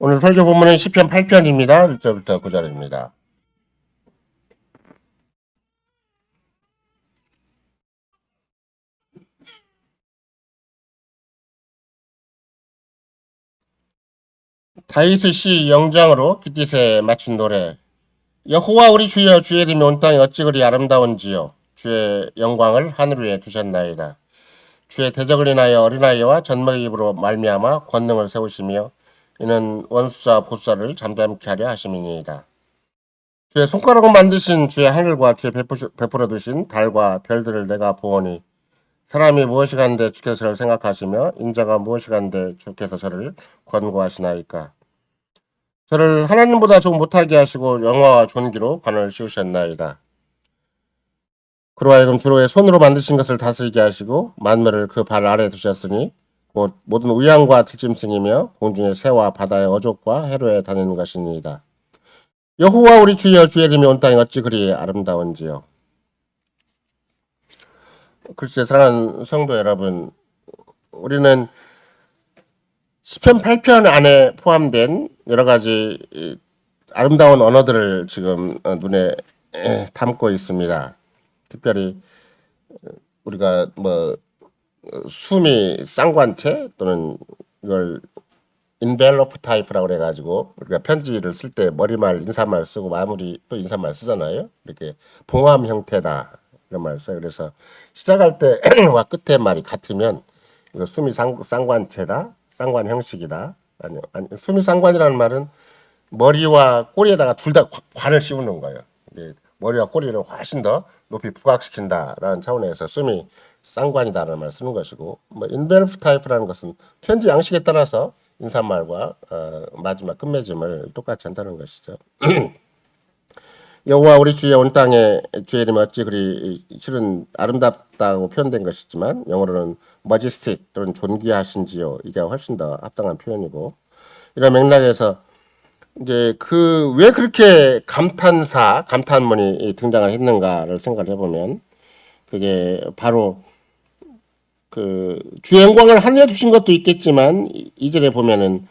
오늘 설교 본문은 시편 8편입니다. 1절부터 9절입니다. 다윗의 시 영장으로 깃딧에 맞춘 노래. 여호와 우리 주여, 주의 이름이 온 땅에 어찌 그리 아름다운지요. 주의 영광을 하늘 위에 두셨나이다. 주의 대적을 인하여 어린아이와 젖먹이 입으로 말미암아 권능을 세우시며 이는 원수자 보수자를 잠잠케 하려 하심이니이다. 주의 손가락으로 만드신 주의 하늘과 주의 베풀어 두신 달과 별들을 내가 보오니 사람이 무엇이 간데 주께서 저를 생각하시며 인자가 무엇이 간데 주께서 저를 권고하시나이까. 저를 하나님보다 좀 못하게 하시고 영화와 존귀로 관을 씌우셨나이다. 그로 하여금 주로의 손으로 만드신 것을 다스리게 하시고 만물을 그 발 아래 두셨으니 곧 모든 우양과 들짐승이며 공중의 새와 바다의 어족과 해로에 다니는 것이니이다. 여호와 우리 주여, 주의 이름이 온 땅에 어찌 그리 아름다운지요. 글쎄, 사랑하는 성도 여러분, 우리는 시편 8편 안에 포함된 여러 가지 아름다운 언어들을 지금 눈에 담고 있습니다. 특별히 우리가 숨이 쌍관체 또는 이걸 인벨로프 타입이라고 그래가지고 우리가 편지를 쓸 때 머리말 인사말 쓰고 마무리 또 인사말 쓰잖아요. 이렇게 봉함 형태다 이런 말 써요. 그래서 시작할 때와 끝에 말이 같으면 이거 숨이 쌍관체다, 쌍관 형식이다. 아니 숨이 쌍관이라는 말은 머리와 꼬리에다가 둘 다 관을 씌우는 거예요. 머리와 꼬리를 훨씬 더 높이 부각시킨다라는 차원에서 숨이 쌍관이다라는 말을 쓰는 것이고, 인벨프 타입이라는 것은 편지 양식에 따라서 인사말과 마지막 끝맺음을 똑같이 한다는 것이죠. 여호와 우리 주의 온 땅에 주의 이름이 어찌 그리 실은 아름답다고 표현된 것이지만 영어로는 majestic 또는 존귀하신지요. 이게 훨씬 더 합당한 표현이고, 이런 맥락에서 이제 왜 그렇게 감탄문이 등장을 했는가를 생각을 해보면 그게 바로 주의 영광을 하늘에 두신 것도 있겠지만 2절에 보면은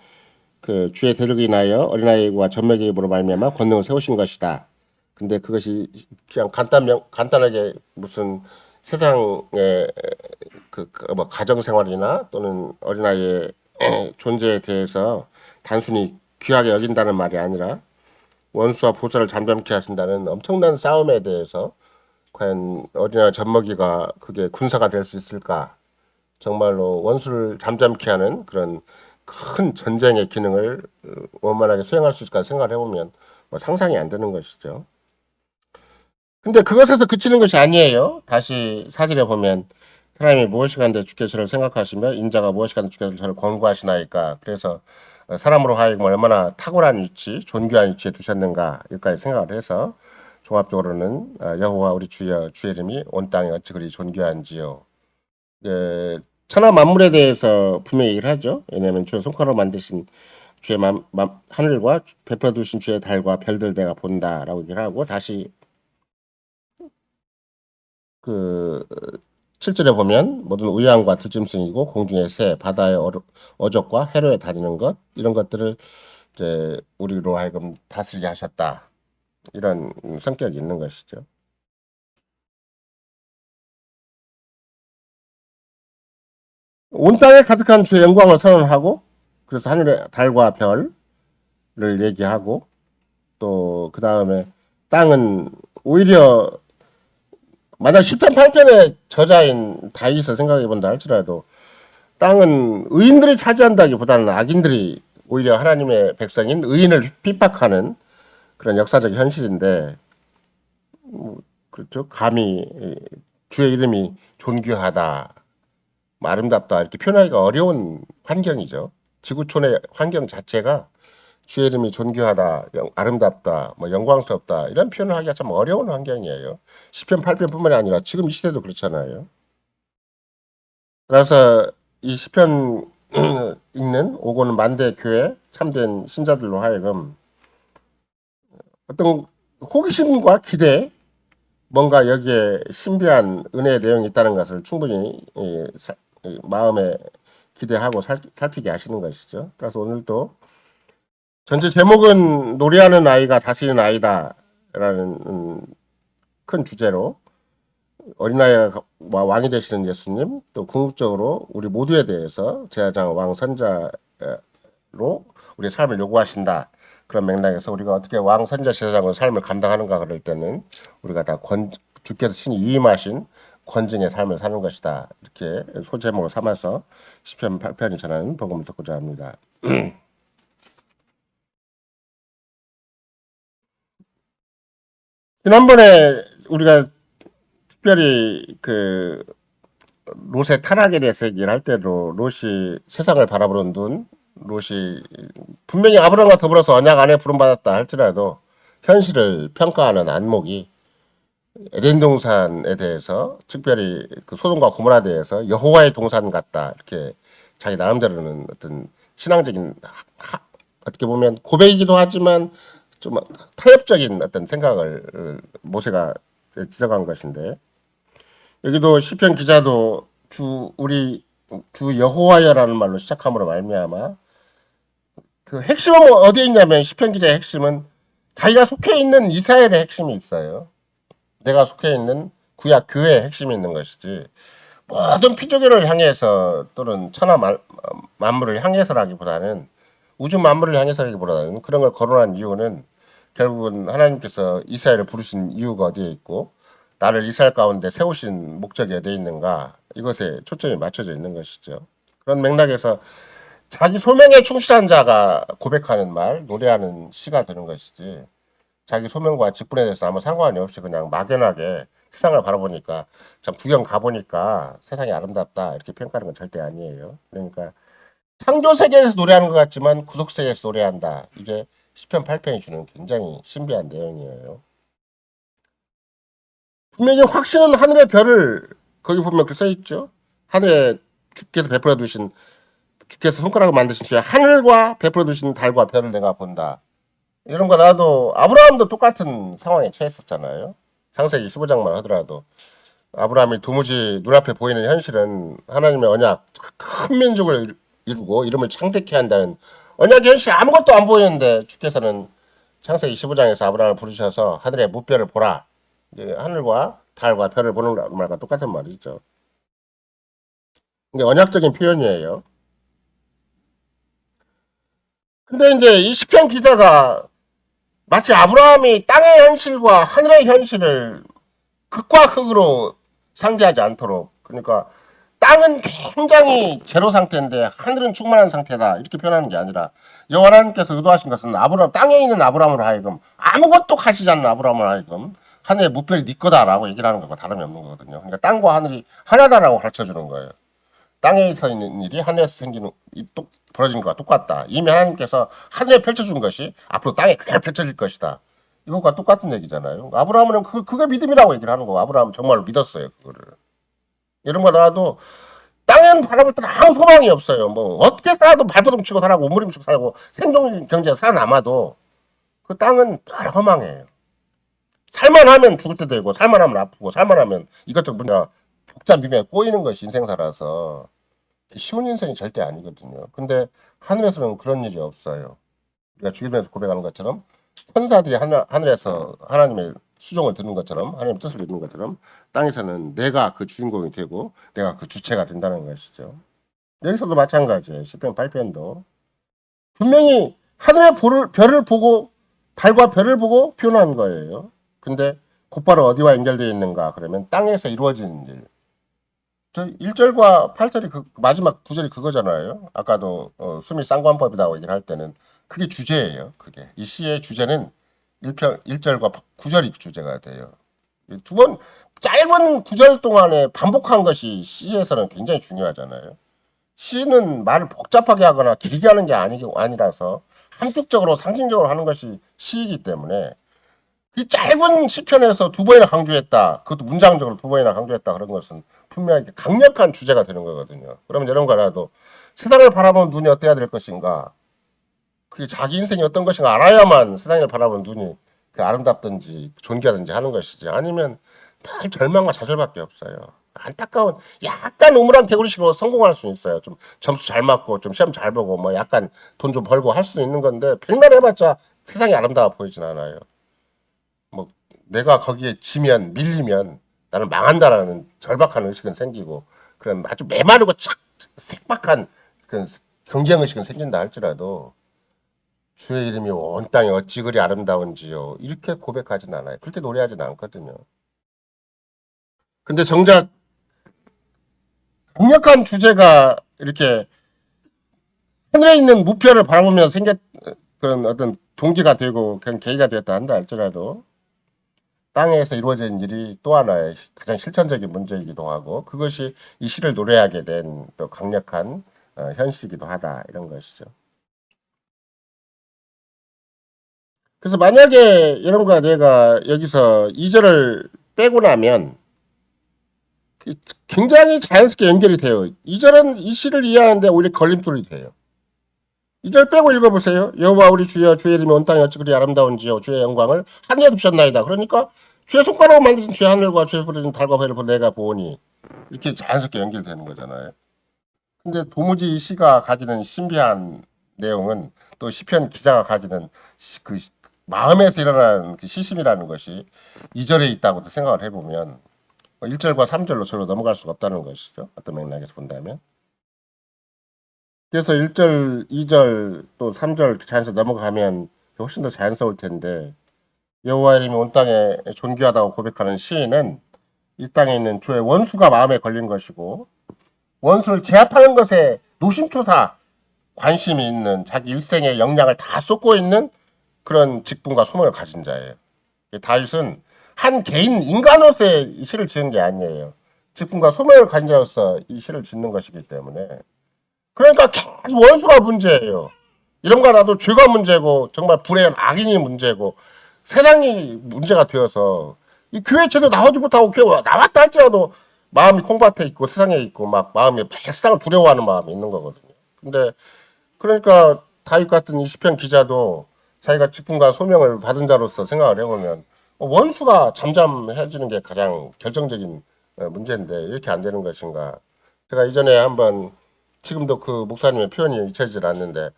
주의 대적을 인하여 어린아이와 젖먹이 입으로 말미암아 권능을 세우신 것이다. 근데 그것이 그냥 간단하게 무슨 세상의 가정 생활이나 또는 어린아이의 존재에 대해서 단순히 귀하게 여긴다는 말이 아니라 원수와 보수를 잠잠케 하신다는 엄청난 싸움에 대해서 과연 어린아이 젖먹이가 그게 군사가 될 수 있을까? 정말로 원수를 잠잠케 하는 그런 큰 전쟁의 기능을 원만하게 수행할 수 있을까 생각을 해보면 상상이 안 되는 것이죠. 근데 그것에서 그치는 것이 아니에요. 다시 4절에 보면 사람이 무엇이 간데 주께서 저를 생각하시며 인자가 무엇이 간데 주께서 저를 권고하시나이까. 그래서 사람으로 하여금 얼마나 탁월한 위치, 존귀한 위치에 두셨는가 여기까지 생각을 해서 종합적으로는 여호와 우리 주여, 주의 이름이 온 땅에 어찌 그리 존귀한지요. 천하 만물에 대해서 분명히 얘기를 하죠. 왜냐하면 주의 손가락으로 만드신 주의 하늘과 베풀어 두신 주의 달과 별들 내가 본다라고 얘기를 하고, 다시 7절에 보면 모든 우양과 들짐승이고 공중의 새, 바다의 어족과 해로에 다니는 것, 이런 것들을 이제 우리로 하여금 다스리게 하셨다. 이런 성격이 있는 것이죠. 온 땅에 가득한 주의 영광을 선언하고, 그래서 하늘의 달과 별을 얘기하고, 또 그 다음에 땅은 오히려 만약 10편 8편의 저자인 다윗을 생각해 본다 할지라도 땅은 의인들이 차지한다기보다는 악인들이 오히려 하나님의 백성인 의인을 핍박하는 그런 역사적 현실인데, 그렇죠. 감히 주의 이름이 존귀하다, 아름답다 이렇게 표현하기가 어려운 환경이죠. 지구촌의 환경 자체가 주의 이름이 존귀하다, 아름답다, 영광스럽다 이런 표현을 하기가 참 어려운 환경이에요. 시편 8편뿐만이 아니라 지금 이 시대도 그렇잖아요. 그래서 이 시편 읽는 오고는 만대 교회 참된 신자들로 하여금 어떤 호기심과 기대, 뭔가 여기에 신비한 은혜의 내용이 있다는 것을 충분히 마음에 기대하고 살피게 하시는 것이죠. 그래서 오늘도 전체 제목은 노래하는 아이가 다스리는 아이다라는 큰 주제로 어린아이가 왕이 되시는 예수님, 또 궁극적으로 우리 모두에 대해서 제사장 왕 선자로 우리 삶을 요구하신다. 그런 맥락에서 우리가 어떻게 왕 선자 제사장의 삶을 감당하는가 그럴 때는 우리가 다 주께서 친히 위임하신 권증의 삶을 사는 것이다. 이렇게 소제목을 삼아서 시편 8편이 전하는 복음을 듣고자 합니다. 지난번에 우리가 특별히 그 롯의 타락에 대해서 얘기를 할 때도 롯이 세상을 바라보는 눈, 롯이 분명히 아브라함과 더불어서 언약 안에 부름받았다 할지라도 현실을 평가하는 안목이 에덴 동산에 대해서 특별히 그 소돔과 고모라에 대해서 여호와의 동산 같다 이렇게 자기 나름대로는 어떤 신앙적인 어떻게 보면 고백이기도 하지만 좀 타협적인 어떤 생각을 모세가 지적한 것인데 여기도 시편 기자도 우리 주 여호와여라는 말로 시작함으로 말미암아 그 핵심은 어디에 있냐면 시편 기자의 핵심은 자기가 속해 있는 이스라엘의 핵심이 있어요. 내가 속해 있는 구약 교회의 핵심이 있는 것이지 모든 피조계를 향해서 또는 천하 만물을 향해서라기보다는 우주 만물을 향해서라기보다는 그런 걸 거론한 이유는 결국은 하나님께서 이스라엘을 부르신 이유가 어디에 있고 나를 이스라엘 가운데 세우신 목적이 어디에 있는가 이것에 초점이 맞춰져 있는 것이죠. 그런 맥락에서 자기 소명에 충실한 자가 고백하는 말, 노래하는 시가 되는 것이지 자기 소명과 직분에 대해서 아무 상관이 없이 그냥 막연하게 세상을 바라보니까 참 구경 가보니까 세상이 아름답다 이렇게 평가하는 건 절대 아니에요. 그러니까 창조 세계에서 노래하는 것 같지만 구속 세계에서 노래한다. 이게 시편 8편이 주는 굉장히 신비한 내용이에요. 분명히 확신은 하늘의 별을 거기 보면 그 써 있죠. 하늘에 주께서 베풀어 두신 주께서 손가락을 만드신 주에 하늘과 베풀어 두신 달과 별을 내가 본다. 이런 거 나도 아브라함도 똑같은 상황에 처했었잖아요. 창세기 15장만 하더라도 아브라함이 도무지 눈앞에 보이는 현실은 하나님의 언약 큰 민족을 이루고 이름을 창대케 한다는 언약의 현실 아무것도 안 보이는데 주께서는 창세기 15장에서 아브라함을 부르셔서 하늘의 무별을 보라. 하늘과 달과 별을 보는 말과 똑같은 말이죠. 이게 언약적인 표현이에요. 근데 이제 이 시편 기자가 마치 아브라함이 땅의 현실과 하늘의 현실을 극과 극으로 상대하지 않도록 그러니까 땅은 굉장히 제로 상태인데 하늘은 충만한 상태다 이렇게 표현하는 게 아니라 여호와 하나님께서 의도하신 것은 아브라함 땅에 있는 아브라함으로 하여금 아무것도 가시지 않는 아브라함으로 하여금 하늘의 무별이 네 거다라고 얘기를 하는 것과 다름이 없는 거거든요. 그러니까 땅과 하늘이 하나다라고 가르쳐 주는 거예요. 땅에 서 있는 일이 하늘에서 생기는 벌어진 것과 똑같다. 이미 하나님께서 하늘에 펼쳐준 것이 앞으로 땅에 그대로 펼쳐질 것이다. 이것과 똑같은 얘기잖아요. 아브라함은 그게 믿음이라고 얘기를 하는 거고 아브라함은 정말로 믿었어요. 그거를. 이런 거 나와도 땅에는 바라볼 때는 아무 소망이 없어요. 뭐 어떻게 살아도 발버둥 치고 살고 몸부림치고 살고 생존 경제가 살아남아도 그 땅은 늘 허망해요. 살만하면 죽을 때 되고 살만하면 아프고 살만하면 이것저것 문제가 복잡 비명에 꼬이는 것이 인생사라서 쉬운 인생이 절대 아니거든요. 근데 하늘에서는 그런 일이 없어요. 우리가 주기도에서 고백하는 것처럼 천사들이 하늘에서 하나님의 수종을 듣는 것처럼 하나님의 뜻을 읽는 것처럼 땅에서는 내가 그 주인공이 되고 내가 그 주체가 된다는 것이죠. 여기서도 마찬가지예요. 시편 8편도 분명히 하늘의 별을 보고 달과 별을 보고 표현한 거예요. 근데 곧바로 어디와 연결되어 있는가 그러면 땅에서 이루어지는 일. 저 1절과 8절이 그 마지막 9절이 그거잖아요. 아까도 수미 쌍관법이라고 얘기를 할 때는 그게 주제예요. 그게 이 시의 주제는 1절과 9절이 주제가 돼요. 두 번 짧은 9절 동안에 반복한 것이 시에서는 굉장히 중요하잖아요. 시는 말을 복잡하게 하거나 길게 하는 게 아니라서 함축적으로 상징적으로 하는 것이 시이기 때문에 이 짧은 시편에서 두 번이나 강조했다. 그것도 문장적으로 두 번이나 강조했다. 그런 것은 분명히 강력한 주제가 되는 거거든요. 그러면 이런 거라도 세상을 바라보는 눈이 어때야 될 것인가? 그게 자기 인생이 어떤 것인가 알아야만 세상을 바라보는 눈이 아름답든지 존귀하든지 하는 것이지. 아니면 다 절망과 좌절밖에 없어요. 안타까운 약간 우물안 개구리식으로 성공할 수 있어요. 좀 점수 잘 맞고 좀 시험 잘 보고 뭐 약간 돈 좀 벌고 할 수 있는 건데 백날 해봤자 세상이 아름다워 보이진 않아요. 뭐 내가 거기에 지면 밀리면 나는 망한다라는 절박한 의식은 생기고 그런 아주 메마르고 착 색박한 그런 경쟁 의식은 생긴다 할지라도 주의 이름이 온 땅에 어찌 그리 아름다운지요 이렇게 고백하진 않아요. 그렇게 노래하진 않거든요. 근데 정작 강력한 주제가 이렇게 하늘에 있는 무표를 바라보며 생겼 그런 어떤 동기가 되고 그런 계기가 되었다 한다 할지라도 땅에서 이루어진 일이 또 하나의 가장 실천적인 문제이기도 하고 그것이 이 시를 노래하게 된 또 강력한 현실이기도 하다 이런 것이죠. 그래서 만약에 여러분과 내가 여기서 2절을 빼고 나면 굉장히 자연스럽게 연결이 돼요. 2절은 이 시를 이해하는데 오히려 걸림돌이 돼요. 2절 빼고 읽어보세요. 여호와 우리 주여 주의 이름이 온 땅에 어찌 그리 아름다운지요 주의 영광을 하늘에 두셨나이다. 그러니까 주의 손가락으로 만드신 주의 하늘과 주의 부르신 달과 해를 내가 보니 이렇게 자연스럽게 연결되는 거잖아요. 근데 도무지 이 시가 가지는 신비한 내용은 또 시편 기자가 가지는 그 마음에서 일어나는 그 시심이라는 것이 2절에 있다고 생각을 해보면 1절과 3절로 서로 넘어갈 수가 없다는 것이죠. 어떤 맥락에서 본다면. 그래서 1절, 2절 또 3절 자연스럽게 넘어가면 훨씬 더 자연스러울 텐데 여호와 이름이 온 땅에 존귀하다고 고백하는 시인은 이 땅에 있는 주의 원수가 마음에 걸린 것이고 원수를 제압하는 것에 노심초사 관심이 있는 자기 일생의 역량을 다 쏟고 있는 그런 직분과 소명을 가진 자예요. 다윗은 한 개인 인간으로서의 이 시를 지은 게 아니에요. 직분과 소명을 가진 자로서 이 시를 짓는 것이기 때문에 그러니까 계속 원수가 문제예요. 이런가 나도 죄가 문제고 정말 불의한 악인이 문제고 세상이 문제가 되어서 이 교회 제도 나오지 못하고 교회 나왔다 할지라도 마음이 콩밭에 있고 세상에 있고 막 마음이 세상을 두려워하는 마음이 있는 거거든요. 근데 그러니까 다윗 같은 이 시편 기자도 자기가 직분과 소명을 받은 자로서 생각을 해보면 원수가 잠잠해지는 게 가장 결정적인 문제인데 이렇게 안 되는 것인가. 제가 이전에 한번 지금도 그 목사님의 표현이 잊혀지질 않는데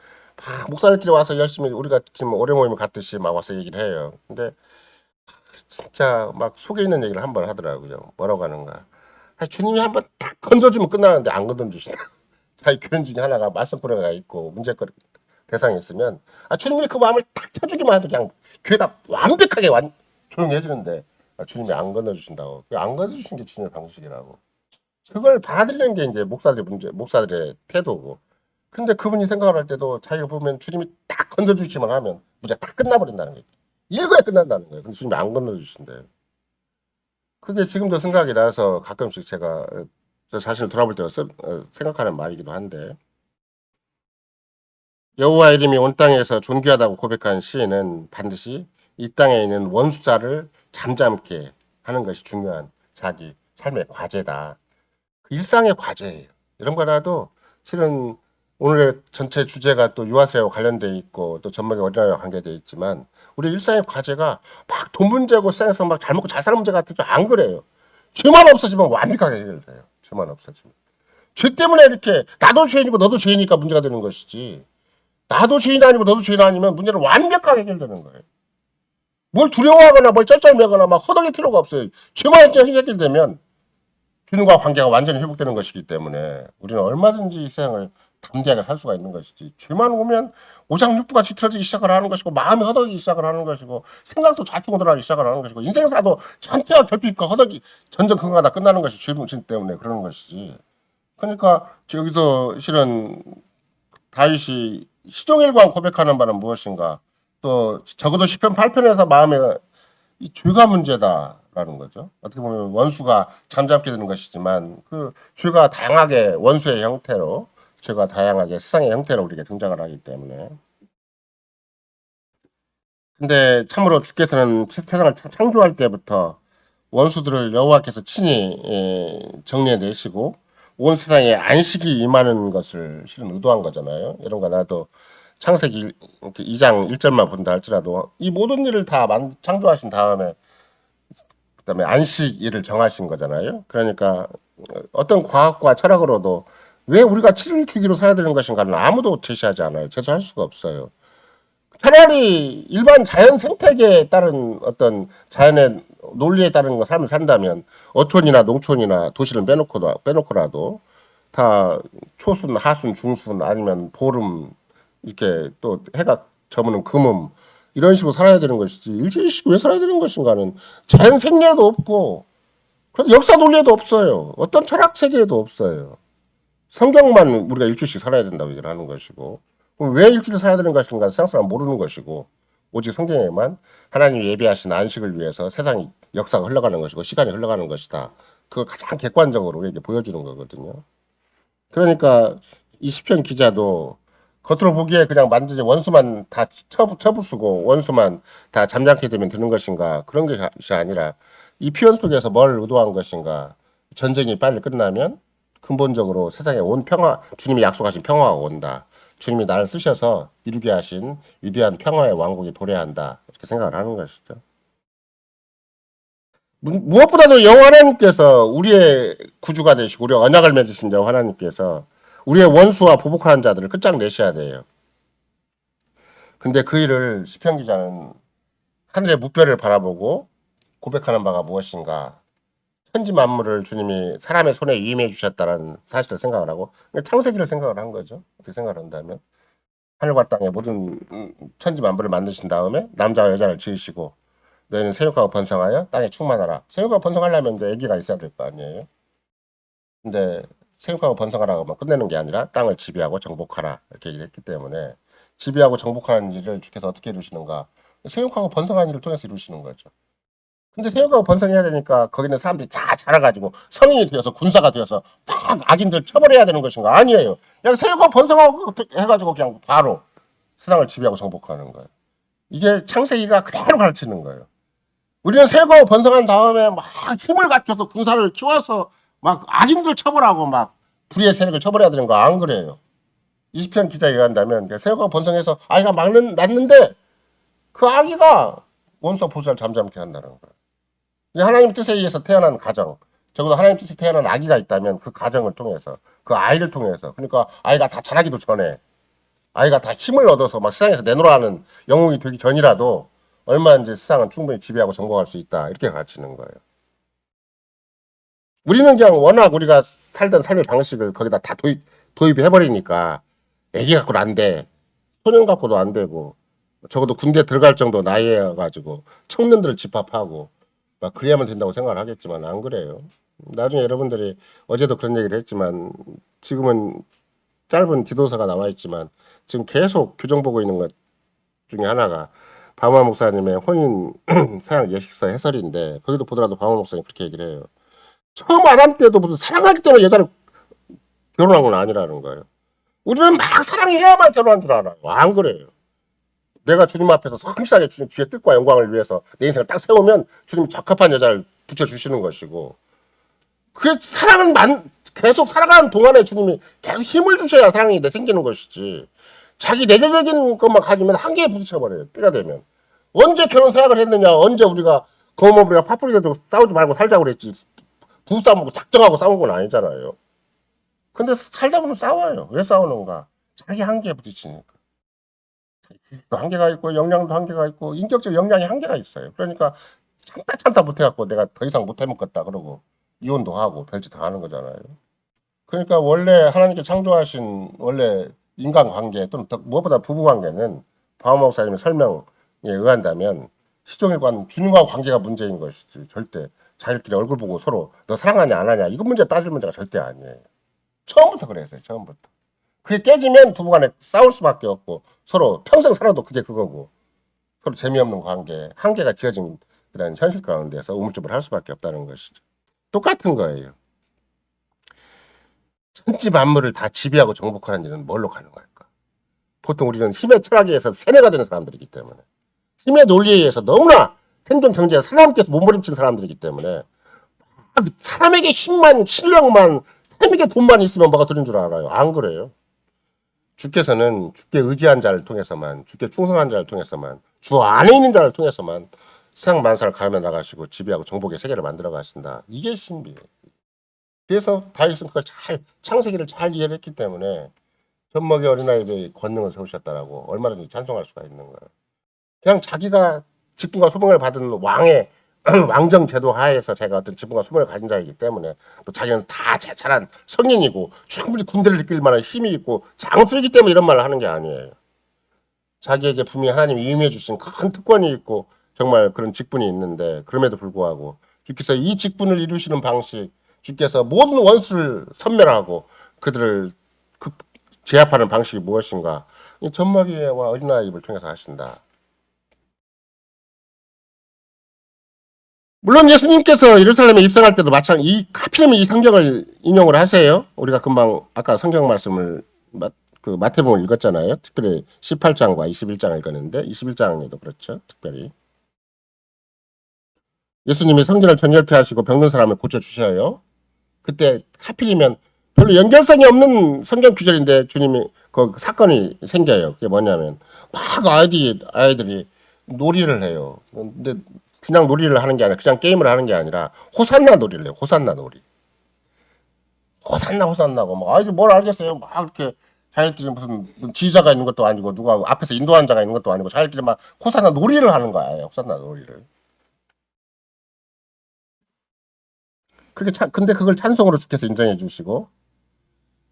목사님끼리 와서 열심히 우리가 지금 오래 모임을 갖듯이 막 와서 얘기를 해요. 근데 진짜 막 속에 있는 얘기를 한번 하더라고요. 뭐라고 하는가. 주님이 한번 딱 건져주면 끝나는데 안 건져주시다. 자기 교인 중에 하나가 말썽꾸러기가 있고 문제거리 대상이 있으면 주님이 그 마음을 탁 터주기만 해도 그냥 교회가 완벽하게 조용히 해주는데 주님이 안 건져주신다고. 안 건져주신 게 주님의 방식이라고. 그걸 받아들이는 게 이제 목사들의 태도고. 근데 그분이 생각을 할 때도 자기가 보면 주님이 딱 건져주시기만 하면 문제가 딱 끝나버린다는 거예요. 일거에 끝난다는 거예요. 근데 주님이 안 건져주신대요. 그게 지금도 생각이 나서 가끔씩 제가 저 자신을 돌아볼 때가 생각하는 말이기도 한데 여호와 이름이 온 땅에서 존귀하다고 고백한 시인은 반드시 이 땅에 있는 원수자를 잠잠케 하는 것이 중요한 자기 삶의 과제다. 그 일상의 과제예요. 이런 거라도 실은 오늘의 전체 주제가 또 유아세와 관련돼 있고 또 전막의 어린아이와 관계돼 있지만 우리 일상의 과제가 막 돈 문제고 세상에서 막 잘 먹고 잘 사는 문제 같은 안 그래요. 죄만 없어지면 완벽하게 해결돼요. 죄만 없어지면. 죄 때문에 이렇게 나도 죄인이고 너도 죄이니까 문제가 되는 것이지. 나도 죄인 아니고 너도 죄인 아니면 문제는 완벽하게 해결되는 거예요. 뭘 두려워하거나 뭘 쩔쩔매거나 막 허덕일 필요가 없어요. 죄만 해결되면 주님과 관계가 완전히 회복되는 것이기 때문에 우리는 얼마든지 이 세상을 담대하게 살 수가 있는 것이지. 죄만 오면 오장육부같이 틀어지기 시작을 하는 것이고 마음이 허덕이기 시작을 하는 것이고 생각도 좌충우돌하기 시작을 하는 것이고 인생사도 전체가 결핍과 허덕이 전전긍긍하다 끝나는 것이 죄뭉친 때문에 그러는 것이지. 그러니까 여기서 실은 다윗이 시종일관 고백하는 바는 무엇인가. 또 적어도 시편 8편에서 마음에 이 죄가 문제다라는 거죠. 어떻게 보면 원수가 잠잠게 되는 것이지만 그 죄가 다양하게 원수의 형태로 죄가 다양하게 세상의 형태로 우리에게 등장을 하기 때문에 근데 참으로 주께서는 세상을 창조할 때부터 원수들을 여호와께서 친히 정리해내시고 온 세상에 안식이 임하는 것을 실은 의도한 거잖아요. 이런 거 나도 창세기 2장 1절만 본다 할지라도 이 모든 일을 다 창조하신 다음에 그다음에 안식일을 정하신 거잖아요. 그러니까 어떤 과학과 철학으로도 왜 우리가 7일 주기로 살아야 되는 것인가는 아무도 제시하지 않아요. 제시할 수가 없어요. 차라리 일반 자연 생태계에 따른 어떤 자연의 논리에 따른 거 삶을 산다면 어촌이나 농촌이나 도시를 빼놓고라도 다 초순, 하순, 중순 아니면 보름 이렇게 또 해가 저무는 금음 이런 식으로 살아야 되는 것이지 일주일씩 왜 살아야 되는 것인가는 자연 생리에도 없고 역사 논리에도 없어요. 어떤 철학 세계에도 없어요. 성경만 우리가 일주일씩 살아야 된다고 얘기를 하는 것이고 그럼 왜 일주일 살아야 되는 것인가 세상사람 모르는 것이고 오직 성경에만 하나님이 예비하신 안식을 위해서 세상 역사가 흘러가는 것이고 시간이 흘러가는 것이다. 그걸 가장 객관적으로 우리에게 보여주는 거거든요. 그러니까 이 시편 기자도 겉으로 보기에 그냥 완전히 원수만 다 쳐부수고 원수만 다 잠잠게 되면 되는 것인가 그런 것이 아니라 이 표현 속에서 뭘 의도한 것인가 전쟁이 빨리 끝나면 근본적으로 세상에 온 평화 주님이 약속하신 평화가 온다. 주님이 나를 쓰셔서 이루게 하신 위대한 평화의 왕국이 도래한다. 이렇게 생각을 하는 것이죠. 무엇보다도 여호와 하나님께서 우리의 구주가 되시고 우리와 언약을 맺으신 여호와 하나님께서 우리의 원수와 보복하는 자들을 끝장내셔야 돼요. 근데 그 일을 시편 기자는 하늘의 무별을 바라보고 고백하는 바가 무엇인가? 천지 만물을 주님이 사람의 손에 위임해 주셨다는 사실을 생각을 하고 창세기를 생각을 한 거죠. 어떻게 생각을 한다면 하늘과 땅의 모든 천지 만물을 만드신 다음에 남자와 여자를 지으시고 너희는 생육하고 번성하여 땅에 충만하라. 생육하고 번성하려면 이제 아기가 있어야 될 거 아니에요. 근데 생육하고 번성하라고만 끝내는 게 아니라 땅을 지배하고 정복하라 이렇게 얘기를 했기 때문에 지배하고 정복하는 일을 주께서 어떻게 이루시는가? 생육하고 번성하는 일을 통해서 이루시는 거죠. 근데 생육하고 번성해야 되니까 거기는 사람들이 다 자라가지고 성인이 되어서 군사가 되어서 막 악인들 처벌해야 되는 것인가? 아니에요. 그냥 생육하고 번성하고 해가지고 그냥 바로 세상을 지배하고 정복하는 거예요. 이게 창세기가 그대로 가르치는 거예요. 우리는 생육하고 번성한 다음에 막 힘을 갖춰서 군사를 키워서 막 악인들 처벌하고 막 불의의 세력을 처벌해야 되는 거 안 그래요. 20편 기자에 의한다면 생육하고 번성해서 아이가 낳는데 그 아기가 원수와 보수를 잠잠케 한다는 거예요. 하나님 뜻에 의해서 태어난 가정, 적어도 하나님 뜻에 태어난 아기가 있다면 그 가정을 통해서, 그 아이를 통해서, 그러니까 아이가 다 자라기도 전에, 아이가 다 힘을 얻어서 막 세상에서 내놓으라는 영웅이 되기 전이라도 얼마 이제 세상은 충분히 지배하고 정복할 수 있다. 이렇게 가르치는 거예요. 우리는 그냥 워낙 우리가 살던 삶의 방식을 거기다 다 도입해버리니까 애기 갖고는 안 돼. 소년 갖고도 안 되고, 적어도 군대 들어갈 정도 나이여가지고 청년들을 집합하고, 막 그래야만 된다고 생각을 하겠지만 안 그래요. 나중에 여러분들이 어제도 그런 얘기를 했지만 지금은 짧은 지도서가 나와 있지만 지금 계속 교정보고 있는 것 중에 하나가 바마 목사님의 혼인 사양 예식서 해설인데 거기도 보더라도 바마 목사님 그렇게 얘기를 해요. 처음 아담 때도 무슨 사랑하기 때문에 여자를 결혼한 건 아니라는 거예요. 우리는 막 사랑해야만 결혼한 줄 알아요. 안 그래요. 내가 주님 앞에서 성실하게 주님 주의 뜻과 영광을 위해서 내 인생을 딱 세우면 주님이 적합한 여자를 붙여주시는 것이고 그 사랑은 계속 살아가는 동안에 주님이 계속 힘을 주셔야 사랑이 생기는 것이지 자기 내재적인 것만 가지면 한계에 부딪혀버려요. 때가 되면 언제 결혼 생각을 했느냐 언제 우리가 거머부리가 파뿌리 되고 싸우지 말고 살자고 그랬지 부부싸움하고 작정하고 싸운 건 아니잖아요. 근데 살다 보면 싸워요. 왜 싸우는가? 자기 한계에 부딪히니까. 한계가 있고 역량도 한계가 있고 인격적 역량이 한계가 있어요. 그러니까 참다 못해갖고 내가 더 이상 못해먹겠다 그러고 이혼도 하고 별짓 다 하는 거잖아요. 그러니까 원래 하나님께 창조하신 원래 인간관계 또는 무엇보다 부부관계는 바오 목사님의 설명에 의한다면 시종일관 주님과 관계가 문제인 것이지 절대 자기들끼리 얼굴 보고 서로 너 사랑하냐 안 하냐 이거 문제 따질 문제가 절대 아니에요. 처음부터 그랬어요. 처음부터. 그게 깨지면 부부간에 싸울 수밖에 없고 서로 평생 살아도 그게 그거고 서로 재미없는 관계 한계가 지어진 그런 현실 가운데서 우물쭈물 할 수밖에 없다는 것이죠. 똑같은 거예요. 천지 만물을 다 지배하고 정복하는 일은 뭘로 가는 걸까? 보통 우리는 힘의 철학에 의해서 세뇌가 되는 사람들이기 때문에 힘의 논리에 의해서 너무나 생존 경제에 사람께서 몸부림친 사람들이기 때문에 사람에게 힘만 실력만 사람에게 돈만 있으면 뭐가 되는 줄 알아요. 안 그래요. 주께서는 주께 의지한 자를 통해서만 주께 충성한 자를 통해서만 주 안에 있는 자를 통해서만 세상 만사를 가르며 나가시고 지배하고 정복의 세계를 만들어 가신다. 이게 신비예요. 그래서 다윗은 그걸 잘 창세기를 잘 이해를 했기 때문에 젖먹이 어린아이의 권능을 세우셨다라고 얼마든지 찬송할 수가 있는 거예요. 그냥 자기가 직분과 소명을 받은 왕의 왕정 제도 하에서 자기가 어떤 직분과 소명을 가진 자이기 때문에 또 자기는 다 자잘한 성인이고 충분히 군대를 이끌 만한 힘이 있고 장수이기 때문에 이런 말을 하는 게 아니에요. 자기에게 분명히 하나님이 임해 주신 큰 특권이 있고 정말 그런 직분이 있는데 그럼에도 불구하고 주께서 이 직분을 이루시는 방식, 주께서 모든 원수를 섬멸하고 그들을 제압하는 방식이 무엇인가? 이 젖먹이와 어린아이를 통해서 하신다. 물론 예수님께서 예루살렘에 입성할 때도 하필이면 이 성경을 인용을 하세요. 우리가 금방 아까 성경 말씀을 그 마태복음을 읽었잖아요. 특별히 18장과 21장을 읽었는데 21장에도 그렇죠. 특별히 예수님이 성전을 정결케 하시고 병든 사람을 고쳐주셔요. 그때 하필이면 별로 연결성이 없는 성경 구절인데 주님이 그 사건이 생겨요. 그게 뭐냐면 막 아이들이 놀이를 해요. 근데 그냥 놀이를 하는 게 아니라 그냥 게임을 하는 게 아니라 호산나 놀이를 해요. 호산나 놀이. 호산나고 막 아이들 뭘 알겠어요. 막 이렇게 자기들끼리 무슨 지휘자가 있는 것도 아니고 누가 앞에서 인도하는 자가 있는 것도 아니고 자기들끼리 막 호산나 놀이를 하는 거예요. 호산나 놀이를. 근데 그걸 찬송으로 주께서 인정해 주시고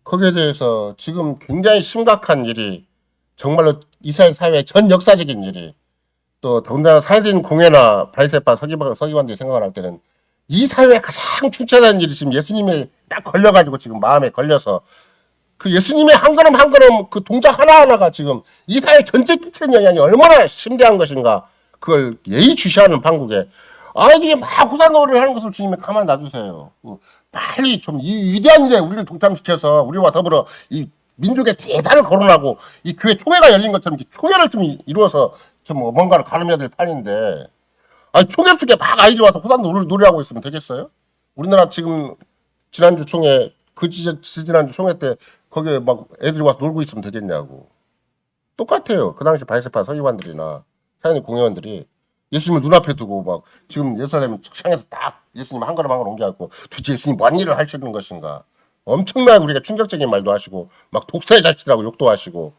거기에 대해서 지금 굉장히 심각한 일이 정말로 이스라엘 사회의 전 역사적인 일이 또 더군다나 사회적인 공예나 바리새파 서기관들이 생각을 할 때는 이 사회에 가장 충천한 일이 지금 예수님이 딱 걸려가지고 지금 마음에 걸려서 그 예수님의 한 걸음 한 걸음 그 동작 하나하나가 지금 이 사회 전체에 끼치는 영향이 얼마나 심대한 것인가 그걸 예의주시하는 판국에 아이들이 막 호산놀이를 하는 것을 주님이 가만 놔주세요. 빨리 좀 이 위대한 일에 우리를 동참시켜서 우리와 더불어 이 민족의 대단을 거론하고 이 교회 총회가 열린 것처럼 총회를 좀 이루어서 좀 뭔가를 가름해야 될 판인데 아니 총회 속에 막 아이들이 와서 호산 놀이하고 있으면 되겠어요? 우리나라 지금 지난주 총회 지난주 총회 때 거기에 막 애들이 와서 놀고 있으면 되겠냐고. 똑같아요. 그 당시 바리새파 서기관들이나 사회의 공회원들이 예수님을 눈앞에 두고 막 지금 예루살렘 향해서 딱 예수님 한 걸음 한 걸음 옮겨갖고 도대체 예수님 뭔 일을 하시는 것인가. 엄청나게 우리가 충격적인 말도 하시고 막 독사의 자식이라고 욕도 하시고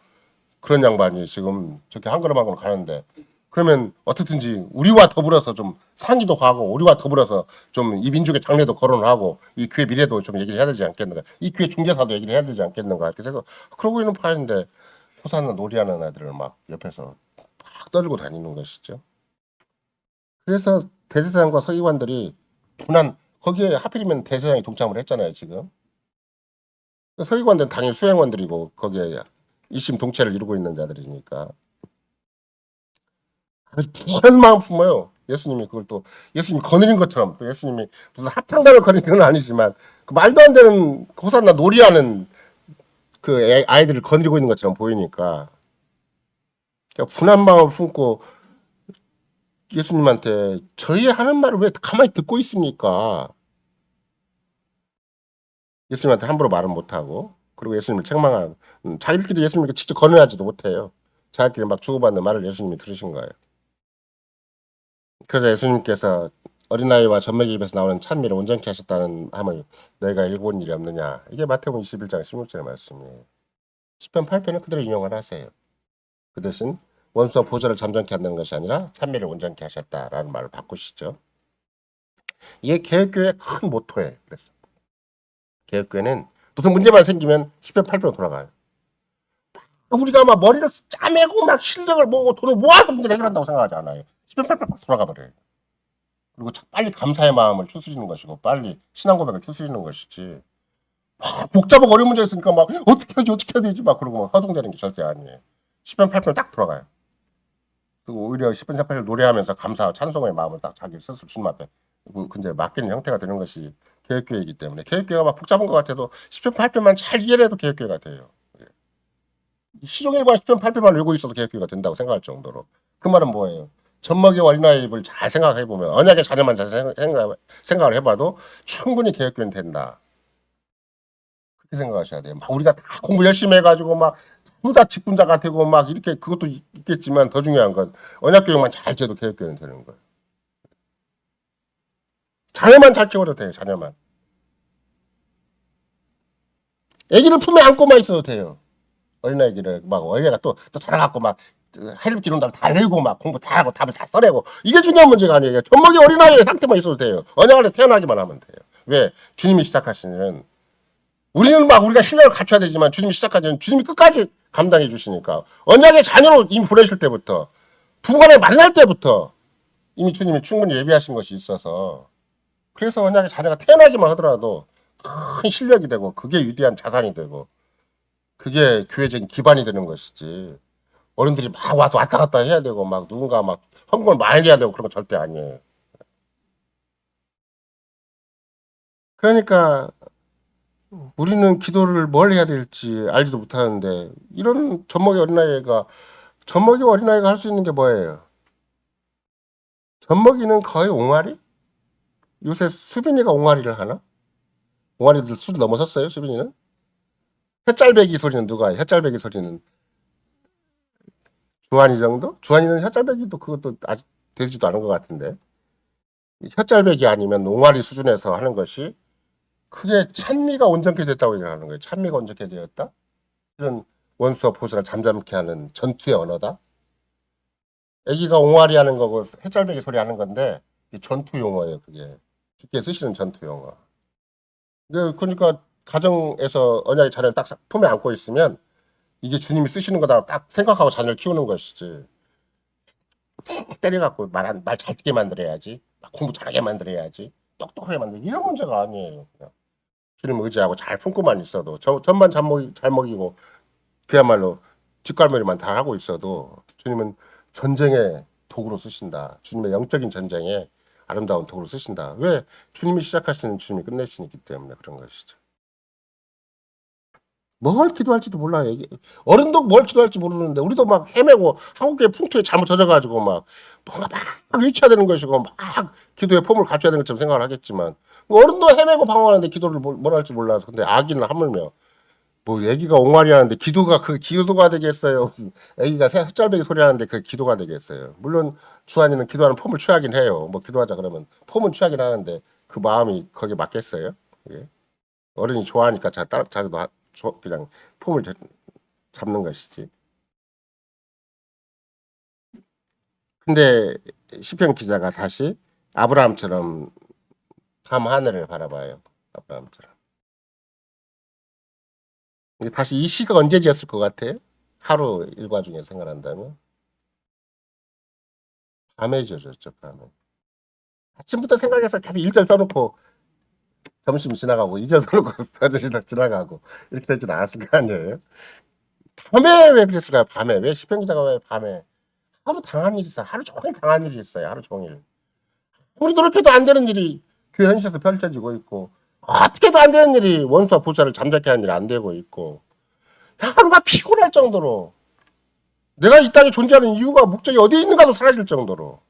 그런 양반이 지금 저렇게 한 걸음 한 걸음 가는데 그러면 어떻든지 우리와 더불어서 좀 상의도 하고 우리와 더불어서 좀 이 민족의 장래도 거론을 하고 이 교회 미래도 좀 얘기를 해야 되지 않겠는가. 이 교회 중개사도 얘기를 해야 되지 않겠는가. 그래서 그러고 있는 파인데 호산나 놀이하는 아들을 막 옆에서 막 떨고 다니는 것이죠. 그래서 대제사장과 서기관들이 거기에 하필이면 대제사장이 동참을 했잖아요 지금. 서기관들은 당연히 수행원들이고 거기에 일심 동체를 이루고 있는 자들이니까 그런 마음 품어요. 예수님이 그걸 또 예수님이 거느린 것처럼 또 예수님이 무슨 합창단을 거느린 건 아니지만 그 말도 안 되는 호산나 놀이하는 그 아이들을 거느리고 있는 것처럼 보이니까 분한 마음을 품고 예수님한테 저희 하는 말을 왜 가만히 듣고 있습니까? 예수님한테 함부로 말은 못하고 그리고 예수님을 책망하고 자기들끼리 예수님께 직접 건의하지도 못해요. 자기들끼리 막 주고받는 말을 예수님이 들으신 거예요. 그래서 예수님께서 어린아이와 젖먹이 입에서 나오는 찬미를 온전케 하셨다는 함을 너희가 읽어본 일이 없느냐. 이게 마태복음 21장 16절의 말씀이에요. 시편 8편은 그대로 인용을 하세요. 그 대신 원수와 보좌를 잠잠케 한다는 것이 아니라 찬미를 온전케 하셨다라는 말을 바꾸시죠. 이게 개혁교회의 큰 모토예요. 그래서 개혁교회는 무슨 문제만 생기면 10편 8편으로 돌아가요. 우리가 막 머리를 짜매고 막 실력을 모으고 돈을 모아서 문제를 해결한다고 생각하지 않아요. 10편 8편 막 돌아가 버려요. 그리고 빨리 감사의 마음을 추스리는 것이고 빨리 신앙 고백을 추스리는 것이지 복잡하고 어려운 문제 있으니까 막 어떻게 해야 되지 막 그러고 막 허둥대는 게 절대 아니에요. 10편 8편 딱 돌아가요. 그리고 오히려 10편 8편 노래하면서 감사와 찬송의 마음을 딱 자기 스스로 주님 앞에 근데 맡기는 형태가 되는 것이 개혁교회이기 때문에 개혁교회가 막 복잡한 것 같아도 10편 8편만 잘 이해를 해도 개혁교회가 돼요. 시종일관 10편 8편만 읽고 있어도 개혁교회가 된다고 생각할 정도로. 그 말은 뭐예요? 젖먹이 어린아이를 잘 생각해보면 언약의 자녀만 잘 생각을 해봐도 충분히 개혁교회는 된다. 그렇게 생각하셔야 돼요. 막 우리가 다 공부 열심히 해가지고 막 부자 직분자가 되고 막 이렇게 그것도 있겠지만 더 중요한 건 언약교육만 잘 돼도 개혁교회는 되는 거예요. 자녀만 잘 키워도 돼요. 자녀만. 아기를 품에 안고만 있어도 돼요. 어린아이들을 막 어린애가 또 자라갖고 막 해를 기른 다음에 다 외우고 막 공부 다 하고 답을 다 써내고 이게 중요한 문제가 아니에요. 젖먹이 어린아이의 상태만 있어도 돼요. 언약 안에 태어나기만 하면 돼요. 왜? 주님이 시작하시는 우리는 막 우리가 신뢰를 갖춰야 되지만 주님이 시작하시는 주님이 끝까지 감당해 주시니까 언약의 자녀로 이미 보내실 때부터 부부간에 만날 때부터 이미 주님이 충분히 예비하신 것이 있어서 그래서 언약의 자녀가 태어나기만 하더라도 큰 실력이 되고 그게 위대한 자산이 되고 그게 교회적인 기반이 되는 것이지 어른들이 막 와서 왔다 갔다 해야 되고 막 누군가 막 헌금을 많이 해야 되고 그런 거 절대 아니에요. 그러니까 우리는 기도를 뭘 해야 될지 알지도 못하는데 이런 젖먹이 어린아이가 할 수 있는 게 뭐예요? 젖먹이는 거의 옹알이? 요새 수빈이가 옹알이를 하나? 옹알이들 수준 넘어섰어요, 수빈이는? 햇짤배기 소리는 누가 해요? 햇짤배기 소리는 주한이 정도? 주한이는 햇짤배기도 그것도 아직 되지도 않은 것 같은데 햇짤배기 아니면 옹알이 수준에서 하는 것이 그게 찬미가 온전케 됐다고 얘기하는 거예요. 찬미가 온전케 되었다? 이런 원수와 보수를 잠잠케 하는 전투의 언어다? 애기가 옹알이 하는 거고 해짤배기 소리 하는 건데 전투 용어예요. 그게 쉽게 쓰시는 전투 용어. 그러니까 가정에서 언약의 자녀를 딱 품에 안고 있으면 이게 주님이 쓰시는 거다 딱 생각하고 자녀를 키우는 것이지. 때려갖고 말 잘 듣게 만들어야지. 공부 잘하게 만들어야지. 똑똑하게 만들 이런 문제가 아니에요. 그냥 주님 의지하고 잘 품고만 있어도 전만 잘 먹이고 그야말로 뒷갈무리만 다 하고 있어도 주님은 전쟁의 도구로 쓰신다. 주님의 영적인 전쟁에 아름다운 도구로 쓰신다. 왜? 주님이 시작하시는 주님이 끝내시기 때문에 그런 것이죠. 뭘 기도할지도 몰라요. 어른도 뭘 기도할지 모르는데 우리도 막 헤매고 한국의 풍토에 잘못 젖어가지고 막 뭔가 막 외쳐야 되는 것이고 막 기도의 폼을 갖춰야 되는 것처럼 생각을 하겠지만 어른도 헤매고 방황하는데 기도를 뭘 할지 몰라서 근데 아기는 하물며 뭐 애기가 옹알이 하는데 기도가 그 기도가 되겠어요. 무슨 애기가 햇짤배기 소리 하는데 그 기도가 되겠어요. 물론 주한이는 기도하는 폼을 취하긴 해요. 뭐 기도하자 그러면 폼은 취하긴 하는데 그 마음이 거기에 맞겠어요? 예. 어른이 좋아하니까 자기도 그냥 폼을 잡는 것이지. 근데 시편 기자가 다시 아브라함처럼 밤 하늘을 바라봐요. 아브라함처럼. 다시 이 시가 언제 지었을 것 같아요? 하루 일과 중에 생각한다면 밤에 지어졌죠. 밤에. 아침부터 생각해서 계속 1절 써놓고 점심 지나가고 2절 써놓고 4절 지나가고 이렇게 되진 않았을 거 아니에요. 밤에 왜 그랬을까요? 밤에 왜 시편 기자가 왜 밤에 하루 당한 일이 있어요. 하루 종일 당한 일이 있어요. 하루 종일. 우리 노력해도 안 되는 일이 그 현실에서 펼쳐지고 있고 어떻게 해도 안 되는 일이 원수와 부자를 잠자게 하는 일이 안 되고 있고 하루가 피곤할 정도로 내가 이 땅에 존재하는 이유가 목적이 어디에 있는가도 사라질 정도로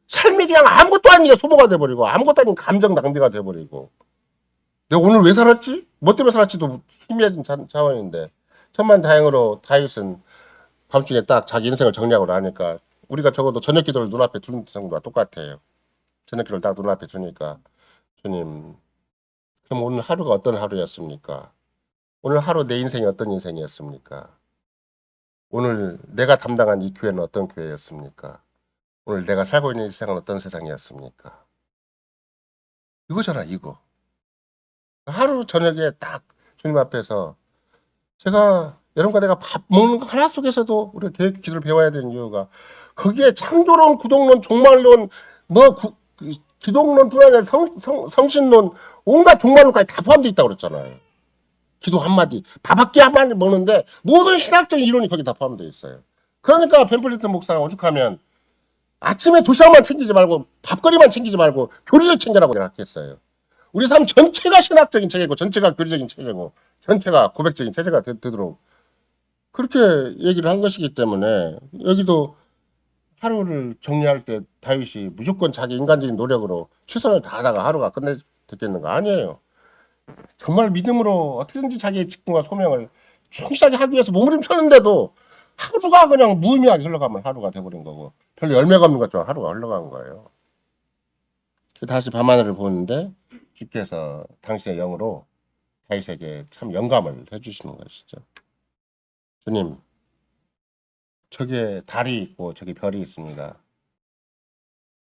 삶이 그냥 아무것도 아닌 게 소모가 돼버리고 아무것도 아닌 감정 낭비가 돼버리고 내가 오늘 왜 살았지? 뭐 때문에 살았지도 희미해진 자원인데 천만다행으로 다윗은 밤중에 딱 자기 인생을 정리하고 나니까 우리가 적어도 저녁 기도를 눈앞에 두는 정도가 똑같아요. 저녁 기도를 딱 눈앞에 두니까 주님 그럼 오늘 하루가 어떤 하루였습니까? 오늘 하루 내 인생이 어떤 인생이었습니까? 오늘 내가 담당한 이 교회는 어떤 교회였습니까? 오늘 내가 살고 있는 이 세상은 어떤 세상이었습니까? 이거잖아, 이거. 하루 저녁에 딱 주님 앞에서 제가 여러분과 내가 밥 먹는 거 하나 속에서도 우리가 계획 기도를 배워야 되는 이유가 거기에 창조론, 구독론, 종말론, 기독론 뿐 아니라 성신론 온갖 종말론까지 다 포함되어 있다고 그랬잖아요. 기도 한마디, 밥 한 끼 한마디 먹는데 모든 신학적인 이론이 거기 다 포함되어 있어요. 그러니까 벤플리턴 목사가 오죽하면 아침에 도시락만 챙기지 말고 밥거리만 챙기지 말고 교리를 챙겨라고 생각했어요. 우리 삶 전체가 신학적인 체계고 전체가 교리적인 체계고 전체가 고백적인 체제가 되도록 그렇게 얘기를 한 것이기 때문에 여기도 하루를 정리할 때 다윗이 무조건 자기 인간적인 노력으로 최선을 다하다가 하루가 됐겠는가? 아니에요. 정말 믿음으로 어떻게든지 자기의 직분과 소명을 충실하게 하기 위해서 몸부림쳤는데도 하루가 그냥 무의미하게 흘러가면 하루가 돼버린 거고 별로 열매가 없는 것처럼 하루가 흘러간 거예요. 다시 밤하늘을 보는데 주께서 당신의 영으로 다윗에게 참 영감을 해주시는 것이죠. 주님, 저기에 달이 있고 저기 별이 있습니다.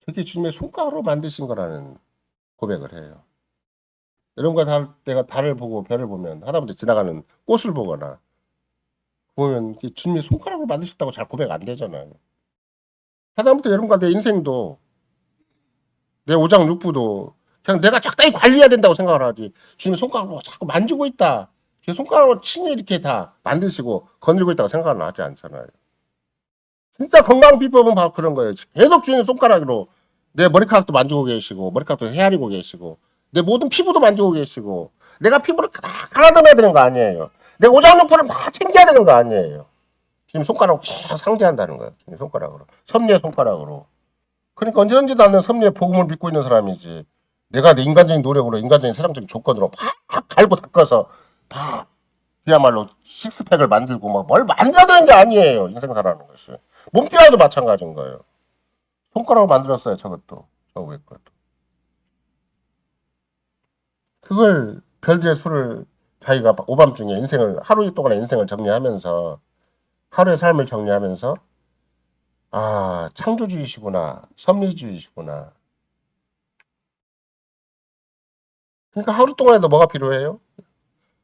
저게 주님의 손가락으로 만드신 거라는 고백을 해요. 여러분과 내가 달을 보고 별을 보면 하다못해 지나가는 꽃을 보거나 보면 주님이 손가락으로 만드셨다고 잘 고백 안 되잖아요. 하다못해 여러분과 내 인생도 내 오장육부도 그냥 내가 적당히 관리해야 된다고 생각을 하지. 주님이 손가락으로 자꾸 만지고 있다. 제 손가락으로 친히 이렇게 다 만드시고 건드리고 있다고 생각은 하지 않잖아요. 진짜 건강 비법은 바로 그런 거예요. 계속 주님 손가락으로 내 머리카락도 만지고 계시고 머리카락도 헤아리고 계시고 내 모든 피부도 만지고 계시고 내가 피부를 가다듬어야 되는 거 아니에요. 내 오장육부를 막 챙겨야 되는 거 아니에요. 주님 손가락으로 계속 상대한다는 거예요. 주님 손가락으로. 섭리의 손가락으로. 그러니까 언제든지도 않는 섭리의 복음을 믿고 있는 사람이지. 내가 내 인간적인 노력으로 인간적인 세상적인 조건으로 막 갈고 닦아서 막 그야말로 식스팩을 만들고 막 뭘 만들어야 되는 게 아니에요. 인생 살아가는 것이. 몸뚱아도 마찬가지인 거예요. 손가락으로 만들었어요. 저것도. 저 위에 것도. 그걸 별들의 수를 자기가 오밤중에 인생을 하루 동안의 인생을 정리하면서 하루의 삶을 정리하면서 아 창조주의시구나 섭리주의시구나. 그러니까 하루 동안에도 뭐가 필요해요?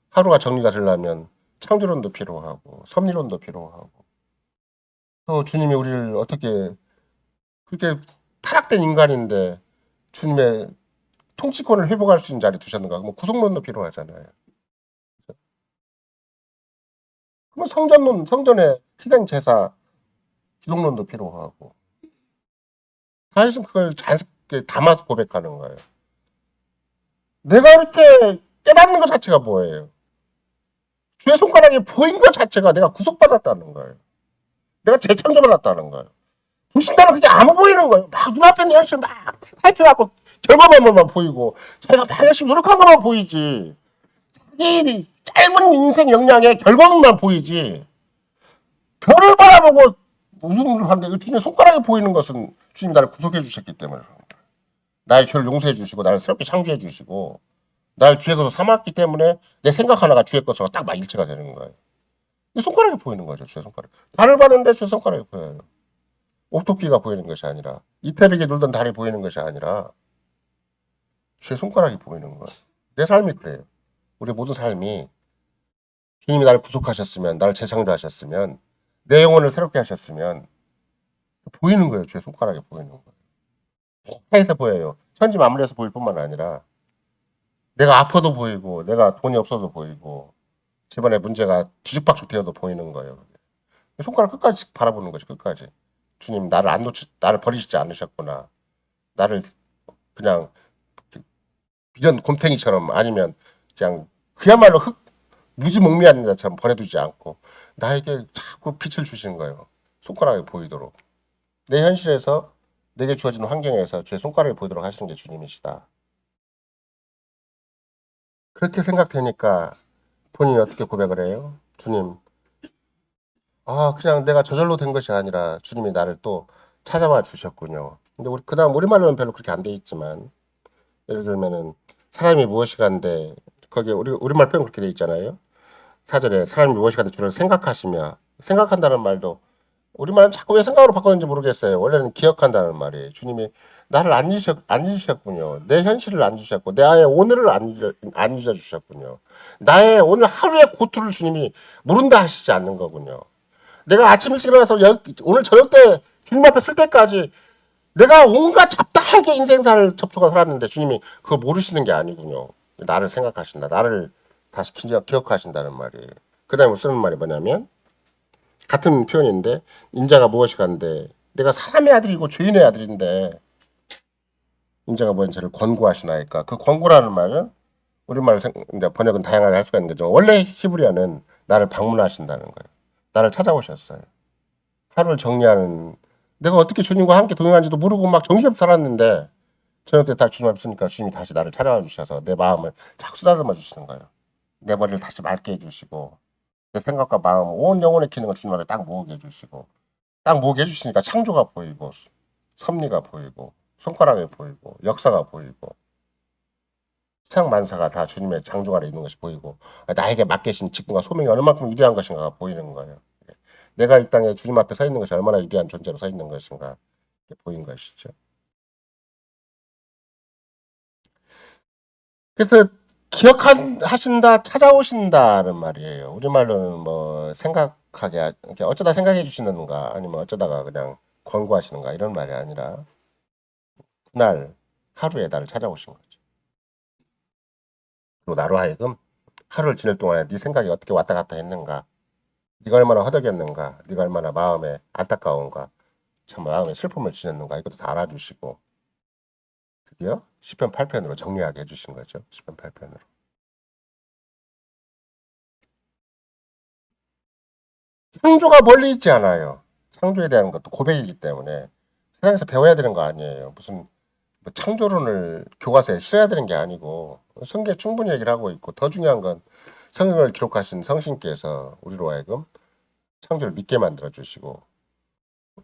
하루가 정리가 되려면 창조론도 필요하고 섭리론도 필요하고 또 주님이 우리를 어떻게 그렇게 타락된 인간인데 주님의 통치권을 회복할 수 있는 자리에 두셨는가? 그러면 구속론도 필요하잖아요. 그러면 성전론, 성전의 희생 제사, 기독론도 필요하고 다윗은 그걸 자연스럽게 담아서 고백하는 거예요. 내가 이렇게 깨닫는 것 자체가 뭐예요? 주의 손가락이 보인 것 자체가 내가 구속받았다는 거예요. 내가 재창조받았다는 거예요. 보신다는 그게 안 보이는 거예요. 막 눈앞에 있는 현실 막 살펴갖고 결과만 보이고 자기가 막 열심히 노력한 것만 보이지. 이 짧은 인생 역량의 결과물만 보이지. 별을 바라보고 무슨 일을 하는데 주님의 손가락에 보이는 것은 주님 나를 구속해 주셨기 때문에 나의 죄를 용서해 주시고 나를 새롭게 창조해 주시고 나를 주의 것으로 삼았기 때문에 내 생각 하나가 주의 것으로 딱 일치가 되는 거예요. 이 손가락에 보이는 거죠. 주의 손가락. 달을 봤는데 주의 손가락에 보여요. 옥토끼가 보이는 것이 아니라 이태백에 놀던 달이 보이는 것이 아니라 주의 손가락이 보이는 거예요. 내 삶이 그래요. 우리 모든 삶이 주님이 나를 구속하셨으면 나를 재창조하셨으면 내 영혼을 새롭게 하셨으면 보이는 거예요. 주의 손가락에 보이는 거예요. 해에서 보여요. 천지 만물에서 보일 뿐만 아니라 내가 아파도 보이고 내가 돈이 없어도 보이고 집안에 문제가 뒤죽박죽 되어도 보이는 거예요. 손가락 끝까지 바라보는 거죠. 끝까지. 주님 나를 나를 버리시지 않으셨구나. 나를 그냥 비전 곰탱이처럼 아니면 그냥 그야말로 무지몽매한 자처럼 보내두지 않고 나에게 자꾸 빛을 주시는 거예요. 손가락에 보이도록. 내 현실에서 내게 주어진 환경에서 제 손가락에 보이도록 하시는 게 주님이시다. 그렇게 생각되니까 본인이 어떻게 고백을 해요? 주님, 그냥 내가 저절로 된 것이 아니라 주님이 나를 또 찾아와 주셨군요. 근데 그다음 우리말로는 별로 그렇게 안 돼 있지만 예를 들면은 사람이 무엇이간데 거기에 우리말 표현 그렇게 돼 있잖아요. 사절에 사람이 무엇이간데 주를 생각하시며 생각한다는 말도 우리말은 자꾸 왜 생각으로 바꿨는지 모르겠어요. 원래는 기억한다는 말이에요. 주님이 나를 안 잊으셨군요. 내 현실을 안 잊으셨고 나의 오늘을 안 잊어주셨군요. 나의 오늘 하루의 고투를 주님이 모른다 하시지 않는 거군요. 내가 아침 일찍 일어나서 오늘 저녁 때 주님 앞에 쓸 때까지 내가 온갖 잡다하게 인생사를 접촉하 살았는데 주님이 그거 모르시는 게 아니군요. 나를 생각하신다. 나를 다시 기억하신다는 말이에요. 그 다음에 쓰는 말이 뭐냐면 같은 표현인데 인자가 무엇이간데 내가 사람의 아들이고 죄인의 아들인데 인자가 뭔 저를 권고하시나이까. 그 권고라는 말은 우리말 이제 번역은 다양하게 할 수가 있는 거죠. 원래 히브리어는 나를 방문하신다는 거예요. 나를 찾아오셨어요. 하루를 정리하는 내가 어떻게 주님과 함께 동행하는지도 모르고 막 정신없이 살았는데 저녁 때 다 주님 앞에 서니까 주님이 다시 나를 찾아와 주셔서 내 마음을 자꾸 쓰다듬어 주시는 거예요. 내 머리를 다시 맑게 해주시고 내 생각과 마음 온 영혼의 기능을 주님 앞에 딱 모으게 해주시고 딱 모으게 해주시니까 창조가 보이고 섭리가 보이고 손가락에 보이고 역사가 보이고 세상 만사가 다 주님의 장중 아래 있는 것이 보이고 나에게 맡기신 직분과 소명이 얼마만큼 위대한 것인가가 보이는 거예요. 내가 이 땅에 주님 앞에 서 있는 것이 얼마나 위대한 존재로 서 있는 것인가 보인 것이죠. 그래서 기억하신다, 찾아오신다는 말이에요. 우리말로는 뭐 생각하게, 어쩌다 생각해 주시는가, 아니면 어쩌다가 그냥 권고하시는가 이런 말이 아니라 그날 하루에 나를 찾아오신 거죠. 그리고 나로 하여금 하루를 지낼 동안에 네 생각이 어떻게 왔다 갔다 했는가, 네가 얼마나 허덕였는가, 네가 얼마나 마음에 안타까운가, 참 마음에 슬픔을 지녔는가 이것도 다 알아주시고 드디어 시편 8편으로 정리하게 해주신 거죠. 시편 8편으로. 창조가 멀리 있지 않아요. 창조에 대한 것도 고백이기 때문에 세상에서 배워야 되는 거 아니에요. 무슨 뭐 창조론을 교과서에 써야 되는 게 아니고 성경에 충분히 얘기를 하고 있고 더 중요한 건 성경을 기록하신 성신께서 우리로 하여금 창조를 믿게 만들어 주시고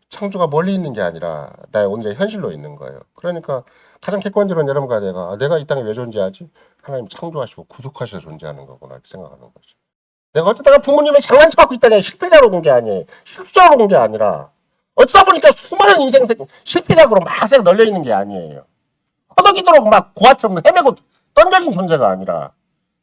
창조가 멀리 있는 게 아니라 나의 오늘의 현실로 있는 거예요. 그러니까 가장 객관적으로 여러분과 내가 이 땅에 왜 존재하지? 하나님 창조하시고 구속하셔서 존재하는 거구나 이렇게 생각하는 거죠. 내가 어쩌다가 부모님의 장난쳐갖고 있다가 실패자로 온 게 아니에요. 실패자로 온 게 아니라 어쩌다 보니까 수많은 인생 실패작으로 막 널려 있는 게 아니에요. 허덕이도록 막 고아처럼 헤매고 던져진 존재가 아니라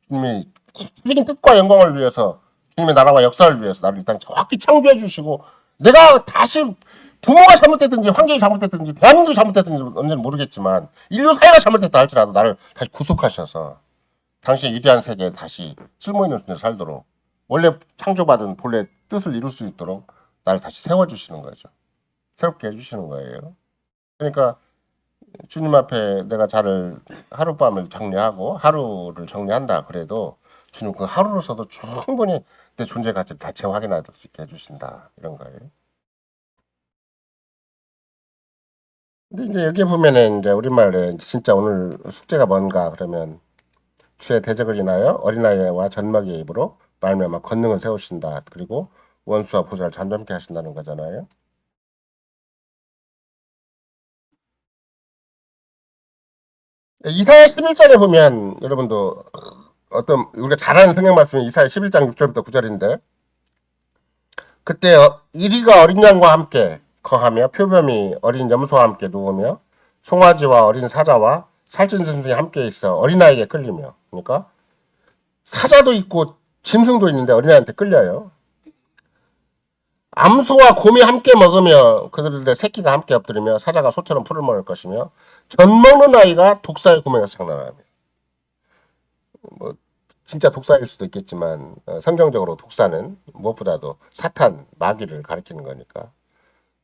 주님이 구체적인 뜻과 영광을 위해서 주님의 나라와 역사를 위해서 나를 일단 정확히 창조해 주시고 내가 다시 부모가 잘못됐든지 환경이 잘못됐든지 대한민국이 잘못됐든지 언제는 모르겠지만 인류 사회가 잘못됐다 할지라도 나를 다시 구속하셔서 당신의 위대한 세계에 다시 쓸모있는 존재 살도록 원래 창조받은 본래 뜻을 이룰 수 있도록 나를 다시 세워주시는 거죠. 새롭게 해주시는 거예요. 그러니까 주님 앞에 내가 자를 하룻밤을 정리하고 하루를 정리한다 그래도 주님 그 하루로서도 충분히 내 존재 가치를 다 재확인할 수 있게 해주신다 이런 거예요. 근데 이제 여기 보면은 이제 우리말에 진짜 오늘 숙제가 뭔가 그러면 주의 대적을 인하여 어린아이와 젖먹이의 입으로 말미암아 권능을 세우신다. 그리고 원수와 보좌를 잠잠케 하신다는 거잖아요. 이사야 11장에 보면 여러분도 어떤 우리가 잘 아는 성경 말씀이 이사야 11장 6절부터 9절인데 그때 이리가 어린 양과 함께 거하며 표범이 어린 염소와 함께 누우며 송아지와 어린 사자와 살찐 짐승이 함께 있어 어린아이에게 끌리며 그러니까 사자도 있고 짐승도 있는데 어린아이한테 끌려요. 암소와 곰이 함께 먹으며 그들의 새끼가 함께 엎드리며 사자가 소처럼 풀을 먹을 것이며 젖 먹는 아이가 독사의 구멍에서 장난하며 뭐 진짜 독사일 수도 있겠지만 성경적으로 독사는 무엇보다도 사탄 마귀를 가리키는 거니까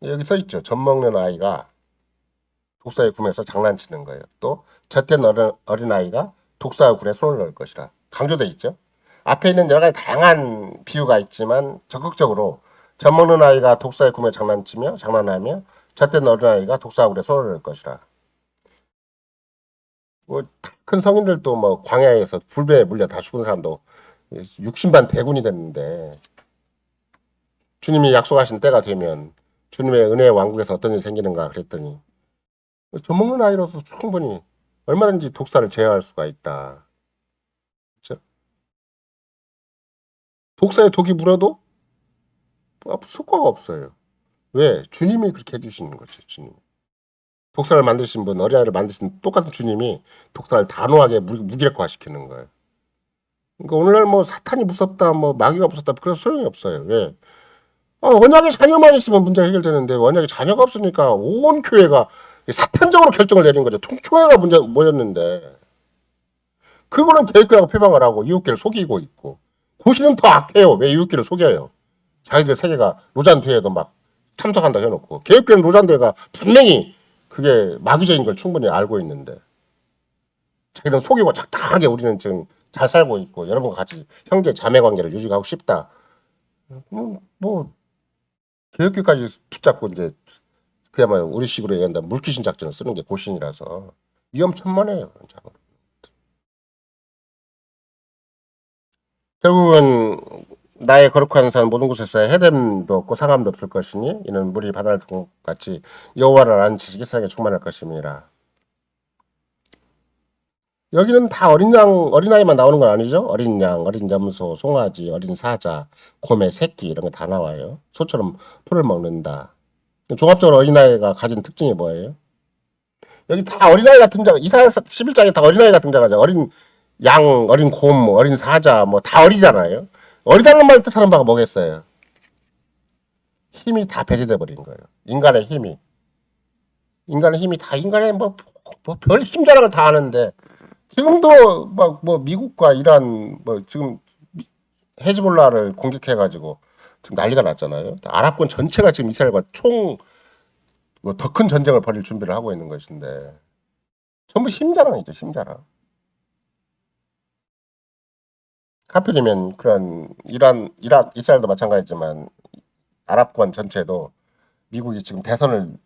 여기 써 있죠. 젖 먹는 아이가 독사의 굴에서 장난치는 거예요. 또 젖된 어린 아이가 독사의 굴에 손을 넣을 것이라 강조돼 있죠. 앞에 있는 여러 가지 다양한 비유가 있지만 적극적으로 젖 먹는 아이가 독사의 굴에 장난하며 젖된 어린 아이가 독사의 굴에 손을 넣을 것이라. 뭐 큰 성인들도 뭐 광야에서 불배에 물려 다 죽은 사람도 육신반 대군이 됐는데 주님이 약속하신 때가 되면 주님의 은혜의 왕국에서 어떤 일이 생기는가 그랬더니 젖먹는 아이로서 충분히 얼마든지 독사를 제어할 수가 있다. 그렇죠? 독사에 독이 물어도 효과가 없어요. 왜? 주님이 그렇게 해주시는 거죠. 주님. 독사를 만드신 분, 어린아이를 만드신 똑같은 주님이 독사를 단호하게 무기력화시키는 거예요. 그러니까 오늘날 뭐 사탄이 무섭다, 뭐 마귀가 무섭다, 그런 소용이 없어요. 왜? 언약의 자녀만 있으면 문제 해결되는데 언약의 자녀가 없으니까 온 교회가 사탄적으로 결정을 내린 거죠. 통총회가 문제 모였는데 그거는 계획이라고 표방을 하고 이웃교를 속이고 있고 고시는 더 악해요. 왜 이웃교를 속여요? 자기들 세계가 노잔대회도 막 참석한다 해놓고 계획교는 노잔대회가 분명히 그게 마귀적인 걸 충분히 알고 있는데 자기는 속이고 적당하게 우리는 지금 잘 살고 있고 여러분과 같이 형제 자매 관계를 유지하고 싶다. 뭐 계획교까지 붙잡고 이제 그야말로 우리식으로 얘기한다면 물귀신 작전을 쓰는 게 고신이라서 위험천만해요. 결국은 나의 거룩한 산 모든 곳에서 해됨도 없고 상함도 없을 것이니 이는 물이 바다를 둔 같이 여호와를 아는 지식이 세상에 충만할 것임이라. 여기는 다 어린 양, 어린아이만 나오는 건 아니죠? 어린 양, 어린 염소, 송아지, 어린 사자, 곰의 새끼 이런 거 다 나와요. 소처럼 풀을 먹는다. 종합적으로 어린아이가 가진 특징이 뭐예요? 여기 다 어린아이가 등장, 이사야 11장에 다 어린아이가 등장하죠. 어린 양, 어린 곰, 어린 사자, 뭐 다 어리잖아요. 어리다는 말 뜻하는 바가 뭐겠어요? 힘이 다 배제돼 버린 거예요. 인간의 힘이. 인간의 힘이 다 인간의 별 힘 자랑을 다 하는데 지금도 막 뭐 미국과 이란 뭐 지금 헤즈볼라를 공격해가지고 지금 난리가 났잖아요. 아랍권 전체가 지금 이스라엘과 총 더 큰 전쟁을 벌일 준비를 하고 있는 것인데 전부 힘자랑이죠, 힘자랑. 하필이면 그런 이란, 이락, 이스라엘도 마찬가지지만 아랍권 전체도 미국이 지금 대선을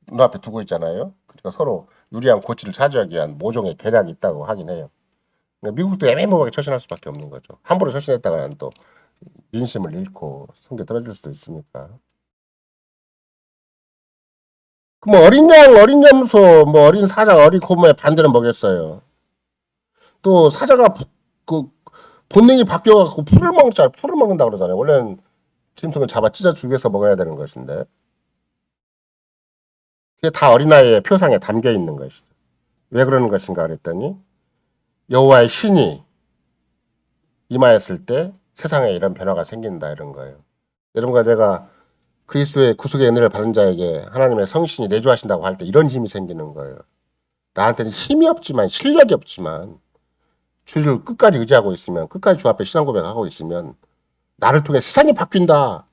눈앞에 두고 있잖아요. 그러니까 서로 유리한 고지를 차지하기 위한 모종의 계략이 있다고 하긴 해요. 미국도 애매모호하게 처신할 수밖에 없는 거죠. 함부로 처신했다가는 또 민심을 잃고 성계 떨어질 수도 있으니까. 뭐 어린 양, 어린 염소, 뭐 어린 사자, 어린 고모의 반대는 뭐겠어요? 또 사자가 그 본능이 바뀌어갖고 풀을 먹는다 그러잖아요. 원래는 짐승을 잡아 찢어 죽여서 먹어야 되는 것인데 그게 다 어린아이의 표상에 담겨 있는 것이죠. 왜 그러는 것인가 그랬더니 여호와의 신이 임하였을 때 세상에 이런 변화가 생긴다 이런 거예요. 여러분과 내가 그리스도의 구속의 은혜를 받은 자에게 하나님의 성신이 내주하신다고 할 때 이런 힘이 생기는 거예요. 나한테는 힘이 없지만 실력이 없지만 주를 끝까지 의지하고 있으면 끝까지 주 앞에 신앙 고백하고 있으면 나를 통해 세상이 바뀐다.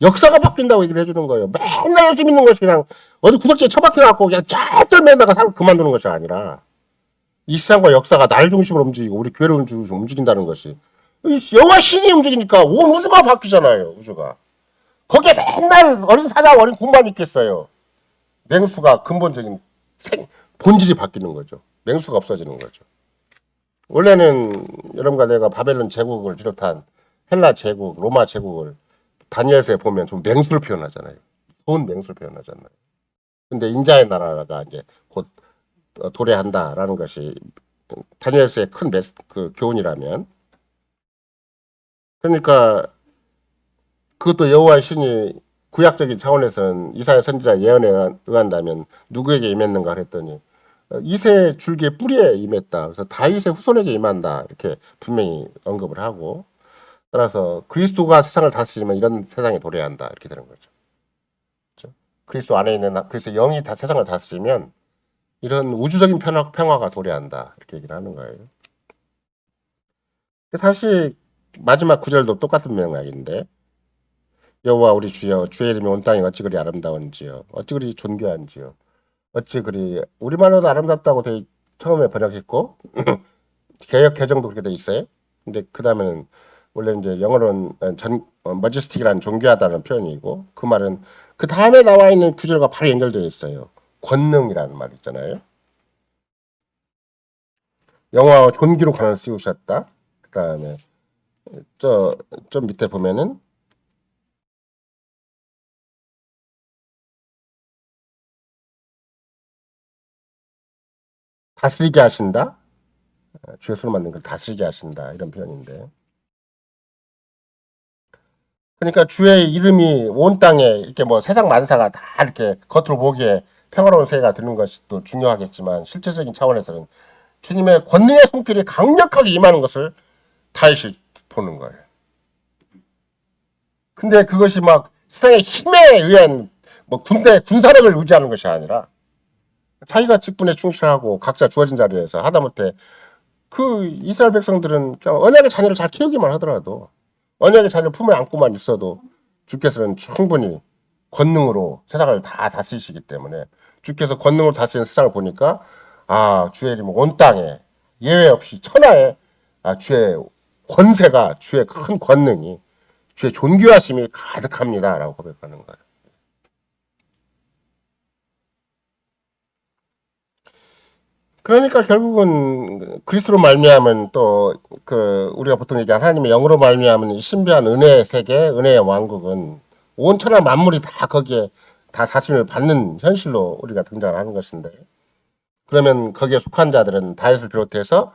역사가 바뀐다고 얘기를 해주는 거예요. 맨날 예수 믿는 것이 그냥 어디 구석지에 처박혀갖고 그냥 짤짤 매다가 삶을 그만두는 것이 아니라 이 세상과 역사가 날 중심으로 움직이고 우리 교회를 중심으로 움직인다는 것이 여호와 신이 움직이니까 온 우주가 바뀌잖아요. 우주가. 거기에 맨날 어린 사자 어린 곰만 있겠어요. 맹수가 근본적인 본질이 바뀌는 거죠. 맹수가 없어지는 거죠. 원래는 여러분과 내가 바벨론 제국을 비롯한 헬라 제국, 로마 제국을 다니엘서에 보면 좀 맹수를 표현하잖아요. 좋은 맹수를 표현하잖아요. 근데 인자의 나라가 이제 곧 도래한다라는 것이 다니엘서의 큰 그 교훈이라면 그러니까 그것도 여호와의 신이 구약적인 차원에서는 이사야 선지자 예언에 의한다면 누구에게 임했는가 그랬더니 이새 줄기의 뿌리에 임했다. 그래서 다윗의 후손에게 임한다. 이렇게 분명히 언급을 하고 따라서 그리스도가 세상을 다스리면 이런 세상이 도래한다. 이렇게 되는 거죠. 그렇죠? 그리스도 안에 있는 그리스도 영이 다 세상을 다스리면 이런 우주적인 평화가 도래한다. 이렇게 얘기를 하는 거예요. 사실 마지막 구절도 똑같은 맥락인데 여호와 우리 주여 주의 이름이 온 땅에 어찌 그리 아름다운지요. 어찌 그리 존귀한지요. 어찌 그리 우리말로도 아름답다고 처음에 번역했고 개역 개정도 그렇게 돼 있어요. 근데 그 다음에는 원래 이제 영어로는 majestic이라는 존귀하다는 표현이고 그 말은 그 다음에 나와 있는 구절과 바로 연결되어 있어요. 권능이라는 말 있잖아요. 영화와 존귀로 관을 씌우셨다. 그 다음에 좀 밑에 보면은 다스리게 하신다. 주의 손을 만든 걸 다스리게 하신다. 이런 표현인데. 그러니까 주의 이름이 온 땅에 이렇게 뭐 세상 만사가 다 이렇게 겉으로 보기에 평화로운 세계가 되는 것이 또 중요하겠지만 실제적인 차원에서는 주님의 권능의 손길이 강력하게 임하는 것을 다윗이 보는 거예요. 근데 그것이 막 세상의 힘에 의한 뭐 군사력을 의지하는 것이 아니라 자기가 직분에 충실하고 각자 주어진 자리에서 하다못해 그 이스라엘 백성들은 그냥 언약의 자녀를 잘 키우기만 하더라도 언약의 자녀를 품에 안고만 있어도 주께서는 충분히 권능으로 세상을 다 다스리시기 때문에 주께서 권능으로 다스리는 세상을 보니까 주의 이름 온 땅에 예외 없이 천하에 주의 권세가 주의 큰 권능이 주의 존귀하심이 가득합니다라고 고백하는 거예요. 그러니까 결국은 그리스도로 말미암은 또 그 우리가 보통 얘기하는 하나님의 영으로 말미암은 이 신비한 은혜의 세계, 은혜의 왕국은 온 천하 만물이 다 거기에 다 사심을 받는 현실로 우리가 등장하는 것인데 그러면 거기에 속한 자들은 다윗을 비롯해서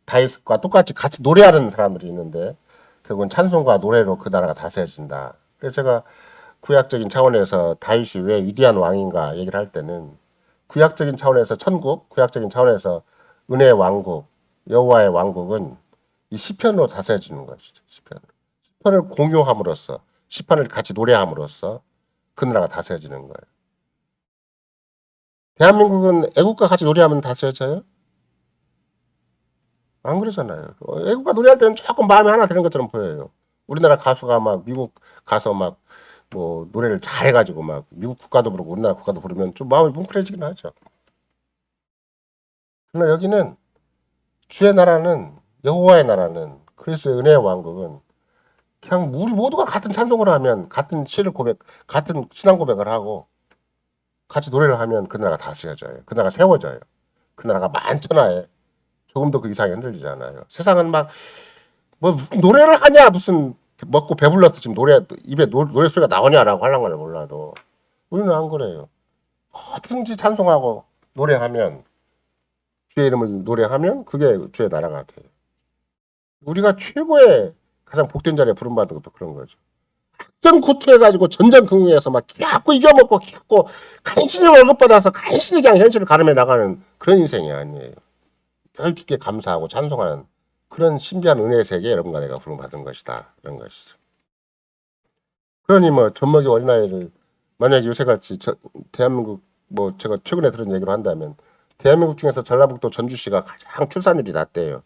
다윗과 똑같이 같이 노래하는 사람들이 있는데 결국은 찬송과 노래로 그 나라가 다스려진다. 그래서 제가 구약적인 차원에서 다윗이 왜 위대한 왕인가 얘기를 할 때는 구약적인 차원에서 천국, 구약적인 차원에서 은혜의 왕국, 여호와의 왕국은 이 시편으로 다스려지는 것이죠. 시편을 공유함으로써, 시편을 같이 노래함으로써 그 나라가 다스려지는 거예요. 대한민국은 애국가 같이 노래하면 다스려져요? 안 그러잖아요. 애국가 노래할 때는 조금 마음이 하나 되는 것처럼 보여요. 우리나라 가수가 막 미국 가서 막 뭐 노래를 잘해가지고 막 미국 국가도 부르고 우리나라 국가도 부르면 좀 마음이 뭉클해지긴 하죠. 그러나 여기는 주의 나라는 여호와의 나라는 그리스도의 은혜의 왕국은 그냥 우리 모두가 같은 찬송을 하면 같은 시를 고백, 같은 신앙 고백을 하고 같이 노래를 하면 그 나라가 다스려져요. 그 나라가 세워져요. 그 나라가 만천하에 조금도 그 이상이 흔들리잖아요. 세상은 막 뭐 무슨 노래를 하냐 무슨 먹고 배불러서 지금 입에 노래 소리가 나오냐라고 할랑말을 몰라도 우리는 안 그래요. 어떻든지 찬송하고 노래하면 주의 이름을 노래하면 그게 주의 나라가 돼요. 우리가 최고의 가장 복된 자리에 부름받은 것도 그런 거죠. 전구투해가지고 전전긍긍해서 막 기갖고 이겨먹고 기갖고 간신히 월급 받아서 간신히 그냥 현실을 가름해 나가는 그런 인생이 아니에요. 늘 주께 감사하고 찬송하는 그런 신비한 은혜의 세계에 여러분과 내가 부름받은 것이다. 이런 것이죠. 그러니 뭐 젖먹이 어린아이를 만약에 요새같이 대한민국 뭐 제가 최근에 들은 얘기로 한다면 대한민국 중에서 전라북도 전주시가 가장 출산율이 낮대요.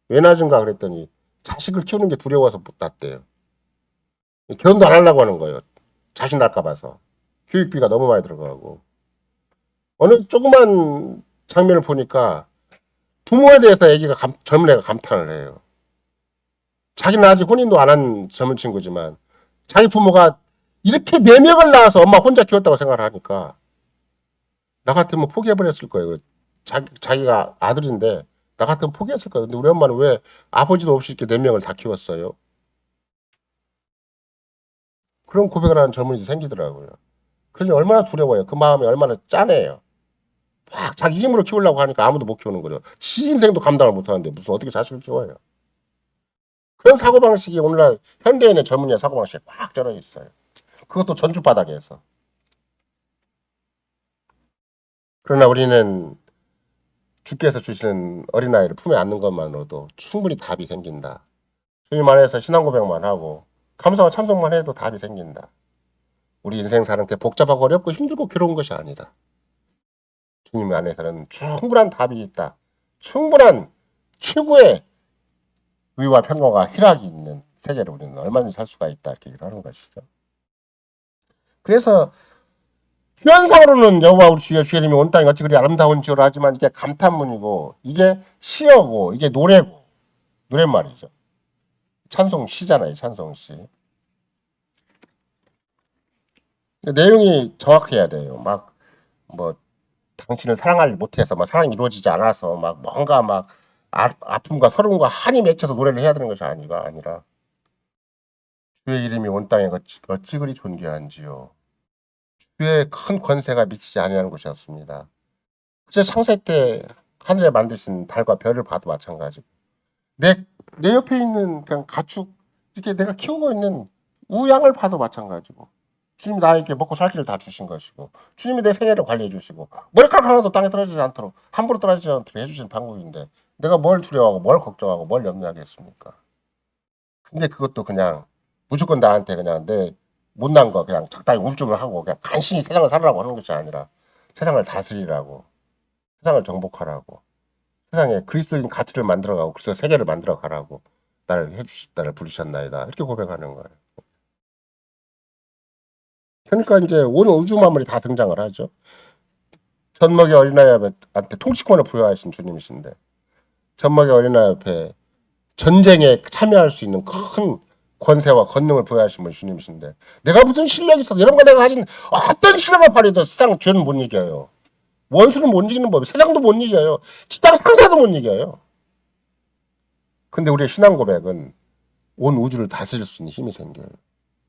왜 낮은가 그랬더니 자식을 키우는 게 두려워서 낮대요. 결혼도 안 하려고 하는 거예요. 자식 낳을까 봐서. 교육비가 너무 많이 들어가고. 어느 조그만 장면을 보니까 부모에 대해서 젊은 애가 감탄을 해요. 자기는 아직 혼인도 안 한 젊은 친구지만 자기 부모가 이렇게 4명을 낳아서 엄마 혼자 키웠다고 생각을 하니까 나 같으면 포기해버렸을 거예요. 자기가 아들인데 나 같으면 포기했을 거예요. 근데 우리 엄마는 왜 아버지도 없이 이렇게 4명을 다 키웠어요? 그런 고백을 하는 젊은이들이 생기더라고요. 그러니 얼마나 두려워요. 그 마음이 얼마나 짠해요. 막 자기 힘으로 키우려고 하니까 아무도 못 키우는 거죠. 지 인생도 감당을 못 하는데 무슨 어떻게 자식을 키워요. 그런 사고방식이 오늘날 현대인의 젊은이의 사고방식에 꽉 쩔어 있어요. 그것도 전주 바닥에서. 그러나 우리는 주께서 주시는 어린아이를 품에 안는 것만으로도 충분히 답이 생긴다. 주님 안에서 신앙 고백만 하고 감사와 찬송만 해도 답이 생긴다. 우리 인생 사는 게 복잡하고 어렵고 힘들고 괴로운 것이 아니다. 주님 안에서는 충분한 답이 있다. 충분한 최고의 의와 평강과 희락이 있는 세계를 우리는 얼마든지 살 수가 있다. 이렇게 얘기를 하는 것이죠. 그래서 표현상으로는 여호와 우리 주의 이름이 온 땅에 어찌 그리 아름다운지로 하지만 이게 감탄문이고 이게 시어고 이게 노래고 노랫말이죠. 찬송시잖아요. 찬송시. 내용이 정확해야 돼요. 막 뭐 당신을 사랑하지 못해서 막 사랑이 이루어지지 않아서 막 뭔가 막 아픔과 서름과 한이 맺혀서 노래를 해야 되는 것이 아니라 주의 이름이 온 땅에 어찌 그리 존귀한지요. 주의 큰 권세가 미치지 아니하는 것이었습니다. 그제 창세 때 하늘에 만드신 달과 별을 봐도 마찬가지고 내 옆에 있는 그냥 가축 이렇게 내가 키우고 있는 우양을 봐도 마찬가지고 주님이 나에게 먹고 살 길을 다 주신 것이고 주님이 내 생애를 관리해 주시고 머리카락 하나도 땅에 떨어지지 않도록 함부로 떨어지지 않도록 해주신 방법인데 내가 뭘 두려워하고 뭘 걱정하고 뭘 염려하겠습니까? 근데 그것도 그냥 무조건 나한테 그냥 내 못난 거 그냥 적당히 울증을 하고 그냥 간신히 세상을 살으라고 하는 것이 아니라 세상을 다스리라고 세상을 정복하라고 세상에 그리스도인 가치를 만들어가고 그리스도 세계를 만들어가라고 나를 부르셨나이다 이렇게 고백하는 거예요. 그러니까 이제 온 우주 만물이 다 등장을 하죠. 젖먹이 어린아이한테 통치권을 부여하신 주님이신데 젖먹이 어린아이 옆에 전쟁에 참여할 수 있는 큰 권세와 권능을 부여하신 분 주님이신데 내가 무슨 실력이 있어서 여러분과 내가 가진 어떤 실력을 발휘해도 세상 죄는 못 이겨요. 원수는 못 이기는 법이 세상도 못 이겨요. 직장 상사도 못 이겨요. 근데 우리의 신앙 고백은 온 우주를 다스릴 수 있는 힘이 생겨요.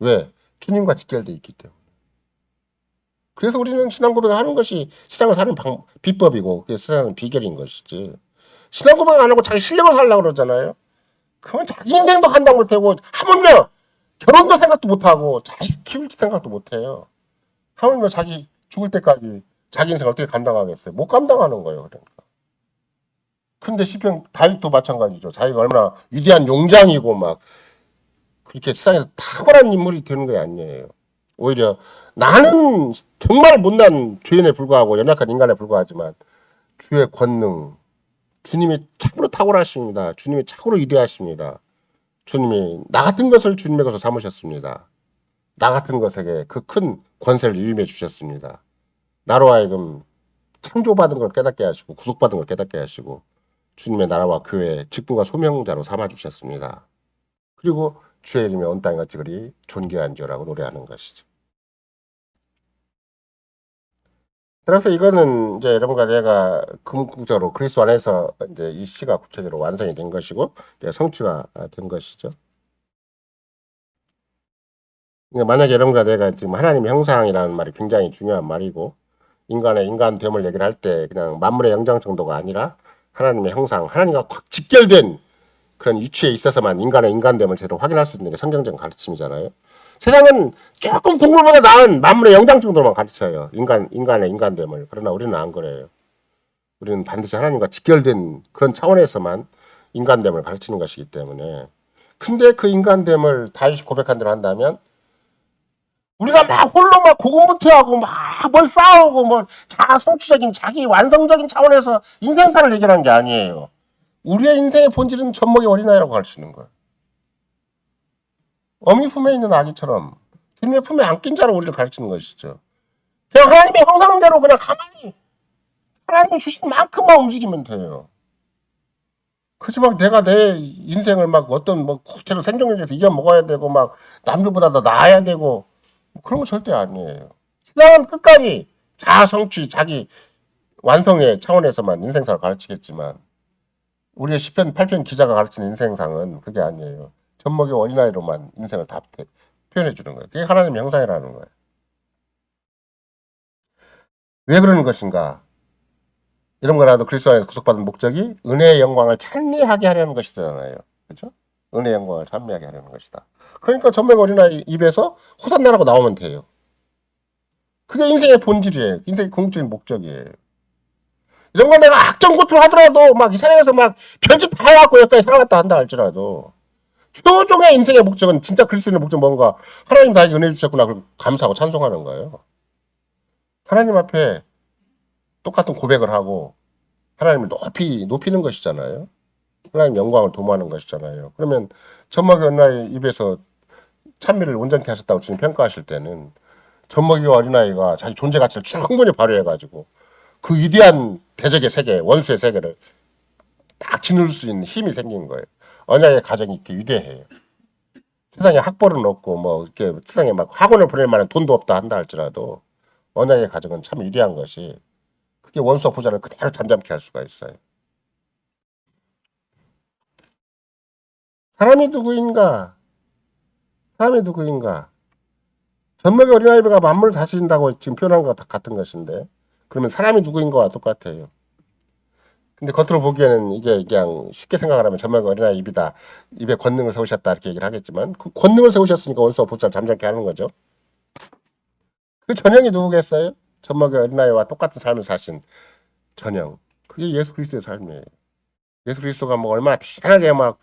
왜? 주님과 직결되어 있기 때문에. 그래서 우리는 신앙 고백을 하는 것이 세상을 사는 비법이고 그게 세상의 비결인 것이지. 신앙 고백 안 하고 자기 실력을 살려고 그러잖아요. 그건 자기 인생도 감당 못하고 하물며 결혼도 생각도 못하고 자식 키울 생각도 못해요. 하물며 자기 죽을 때까지 자기 인생을 어떻게 감당하겠어요? 못 감당하는 거예요. 그러니까. 근데 시편 다윗도 마찬가지죠. 자기가 얼마나 위대한 용장이고 막 그렇게 세상에서 탁월한 인물이 되는 게 아니에요. 오히려 나는 정말 못난 죄인에 불과하고 연약한 인간에 불과하지만 주의 권능, 주님이 참으로 탁월하십니다. 주님이 참으로 위대하십니다. 주님이 나 같은 것을 주님의 것으로 삼으셨습니다. 나 같은 것에게 그 큰 권세를 위임해 주셨습니다. 나로 하여금 창조받은 걸 깨닫게 하시고 구속받은 걸 깨닫게 하시고 주님의 나라와 교회의 직분과 소명자로 삼아 주셨습니다. 그리고 주의 이름이 온 땅에 어찌 그리 존귀한지라고 노래하는 것이죠. 그래서 이거는 이제 여러분과 제가 궁극적으로 그리스도 안에서 이제 이 시가 구체적으로 완성이 된 것이고 이제 성취가 된 것이죠. 만약에 여러분과 내가 지금 하나님의 형상이라는 말이 굉장히 중요한 말이고 인간의 인간됨을 얘기를 할 때 그냥 만물의 영장 정도가 아니라 하나님의 형상, 하나님과 확 직결된 그런 위치에 있어서만 인간의 인간됨을 제대로 확인할 수 있는 게 성경적 가르침이잖아요. 세상은 조금 동물보다 나은 만물의 영장 정도로만 가르쳐요. 인간의 인간됨을. 그러나 우리는 안 그래요. 우리는 반드시 하나님과 직결된 그런 차원에서만 인간됨을 가르치는 것이기 때문에. 근데 그 인간됨을 다윗이 고백한 대로 한다면 우리가 막 홀로 막 고군분투하고 막 뭘 싸우고 뭐 자성취적인 자기 완성적인 차원에서 인생사를 얘기하는 게 아니에요. 우리의 인생의 본질은 젖먹이 어린아이라고 가르치는 거예요. 어미 품에 있는 아기처럼 주님의 품에 안긴 자로 우리를 가르치는 것이죠. 그냥 하나님의 형상대로 그냥 가만히 하나님이 주신 만큼만 움직이면 돼요. 그치 막 내가 내 인생을 막 어떤 뭐 구체로 생존에서 이겨 먹어야 되고 막 남들보다 더 나아야 되고 그런 거 절대 아니에요. 신앙은 끝까지 자아 성취 자기 완성의 차원에서만 인생사를 가르치겠지만 우리의 시편 8편 기자가 가르치는 인생상은 그게 아니에요. 젖먹이 어린아이로만 인생을 다 표현해 주는 거예요. 그게 하나님의 형상이라는 거예요. 왜 그러는 것인가? 이런 거라도 그리스도 안에서 구속받은 목적이 은혜의 영광을 찬미하게 하려는 것이잖아요. 그렇죠? 은혜의 영광을 찬미하게 하려는 것이다. 그러니까 젖먹이 어린아이 입에서 호산나라고 나오면 돼요. 그게 인생의 본질이에요. 인생의 궁극적인 목적이에요. 이런 거 내가 악정고투를 하더라도 막 이 세상에서 막 별짓 다 해갖고 여기까지 살아갔다 한다 할지라도 최종의 인생의 목적은 진짜 그리스도인의 목적은 뭔가 하나님 나에게 은혜 주셨구나 그리고 감사하고 찬송하는 거예요. 하나님 앞에 똑같은 고백을 하고 하나님을 높이는 것이잖아요. 하나님 영광을 도모하는 것이잖아요. 그러면 젖먹이 어린아이 입에서 찬미를 온전케 하셨다고 주님 평가하실 때는 젖먹이 어린아이가 자기 존재 가치를 충분히 발휘해가지고 그 위대한 대적의 세계, 원수의 세계를 딱 짓눌 수 있는 힘이 생긴 거예요. 언약의 가정이 이렇게 위대해요. 세상에 학벌은 없고 뭐 이렇게 세상에 막 학원을 보낼 만한 돈도 없다 한다 할지라도 언약의 가정은 참 위대한 것이 그게 원수와 부자를 그대로 잠잠케 할 수가 있어요. 사람이 누구인가? 사람이 누구인가? 젖먹이 어린아이가 만물을 다스린다고 지금 표현한 것 같은 것인데 그러면 사람이 누구인가와 똑같아요. 근데 겉으로 보기에는 이게 그냥 쉽게 생각을 하면 젖먹이 어린아이 입이다. 입에 권능을 세우셨다 이렇게 얘기를 하겠지만 그 권능을 세우셨으니까 원수와 부자를 잠잠케 하는 거죠. 그 전형이 누구겠어요? 젖먹이 어린아이와 똑같은 삶을 사신 전형. 그게 예수 그리스도의 삶이에요. 예수 그리스도가 뭐 얼마나 대단하게 막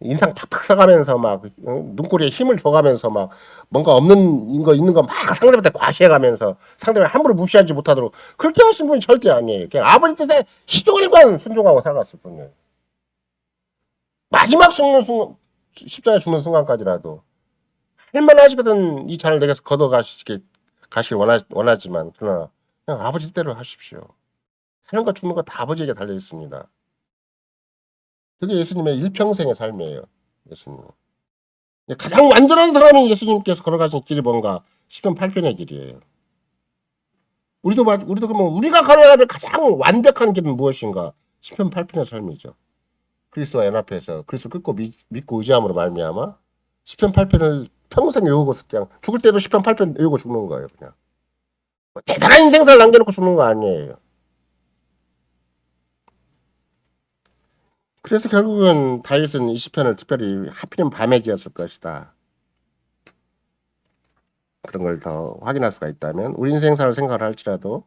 인상 팍팍 써가면서 막 눈꼬리에 힘을 줘가면서 막 뭔가 없는 거 있는 거 막 상대방한테 과시해가면서 상대방을 함부로 무시하지 못하도록 그렇게 하신 분이 절대 아니에요. 그냥 아버지 뜻에 희종일관 순종하고 살아갔을 뿐이에요. 마지막 십자가에 죽는 순간까지라도 할만하시거든 이 잔을 내게서 걷어가시길 원하지만 그러나 그냥 아버지 뜻대로 하십시오. 사는 거 죽는 거 다 아버지에게 달려 있습니다. 그게 예수님의 일평생의 삶이에요. 예수님. 가장 완전한 사람이 예수님께서 걸어가신 길이 뭔가? 시편 8편의 길이에요. 우리도 그러면 우리가 걸어야 될 가장 완벽한 길은 무엇인가? 시편 8편의 삶이죠. 그리스도와 연합해서 그리스도 끊고 믿고 의지함으로 말미암아 시편 8편을 평생 외우고 그냥 죽을 때도 시편 8편 외우고 죽는 거예요. 그냥. 뭐 대단한 인생사를 남겨놓고 죽는 거 아니에요. 그래서 결국은 다윗은 이 시편을 특별히 하필이면 밤에 지었을 것이다. 그런 걸 더 확인할 수가 있다면 우리 인생사를 생각을 할지라도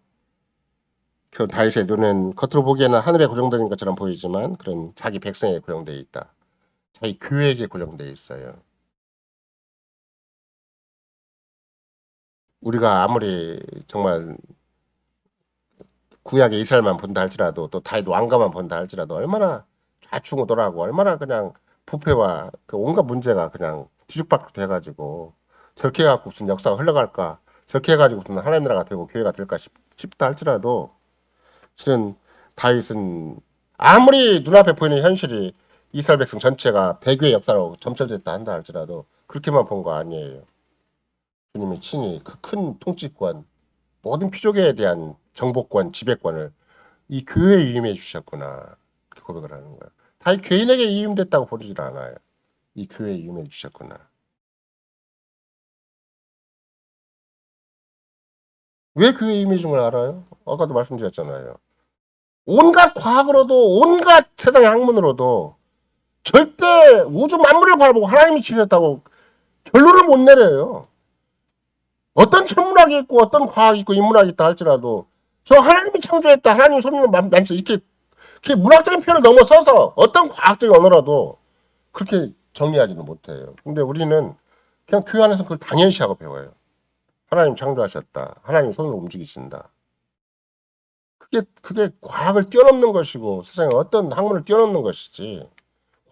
다윗의 눈은 겉으로 보기에는 하늘에 고정된 것처럼 보이지만 그런 자기 백성에 고정되어 있다. 자기 교회에게 고정되어 있어요. 우리가 아무리 정말 구약의 이스라엘만 본다 할지라도 또 다윗 왕가만 본다 할지라도 얼마나 좌충우돌하고 얼마나 그냥 부패와 그 온갖 문제가 그냥 뒤죽박죽 돼가지고 저렇게 해갖고 무슨 역사가 흘러갈까 저렇게 해가지고 무슨 하나님 나라가 되고 교회가 될까 싶다 할지라도 실은 다윗은 아무리 눈앞에 보이는 현실이 이스라엘 백성 전체가 배교의 역사로 점철됐다 한다 할지라도 그렇게만 본 거 아니에요. 주님이 친히 그 큰 통치권 모든 피조계에 대한 정복권 지배권을 이 교회에 위임해 주셨구나 그렇게 고백을 하는 거예요. 다윗 개인에게 위임됐다고 보지를 않아요. 이 교회에 위임해 주셨구나. 왜 교회에 위임해 준 걸 알아요? 아까도 말씀드렸잖아요. 온갖 과학으로도 온갖 세상의 학문으로도 절대 우주 만물을 바라보고 하나님이 지으셨다고 결론을 못 내려요. 어떤 천문학이 있고 어떤 과학이 있고 인문학이 있다 할지라도 저 하나님이 창조했다 하나님이 손님을 만져 이렇게 문학적인 표현을 넘어서서 어떤 과학적인 언어라도 그렇게 정리하지는 못해요. 근데 우리는 그냥 교회 안에서 그걸 당연시하고 배워요. 하나님 창조하셨다. 하나님 손으로 움직이신다. 그게 과학을 뛰어넘는 것이고 세상에 어떤 학문을 뛰어넘는 것이지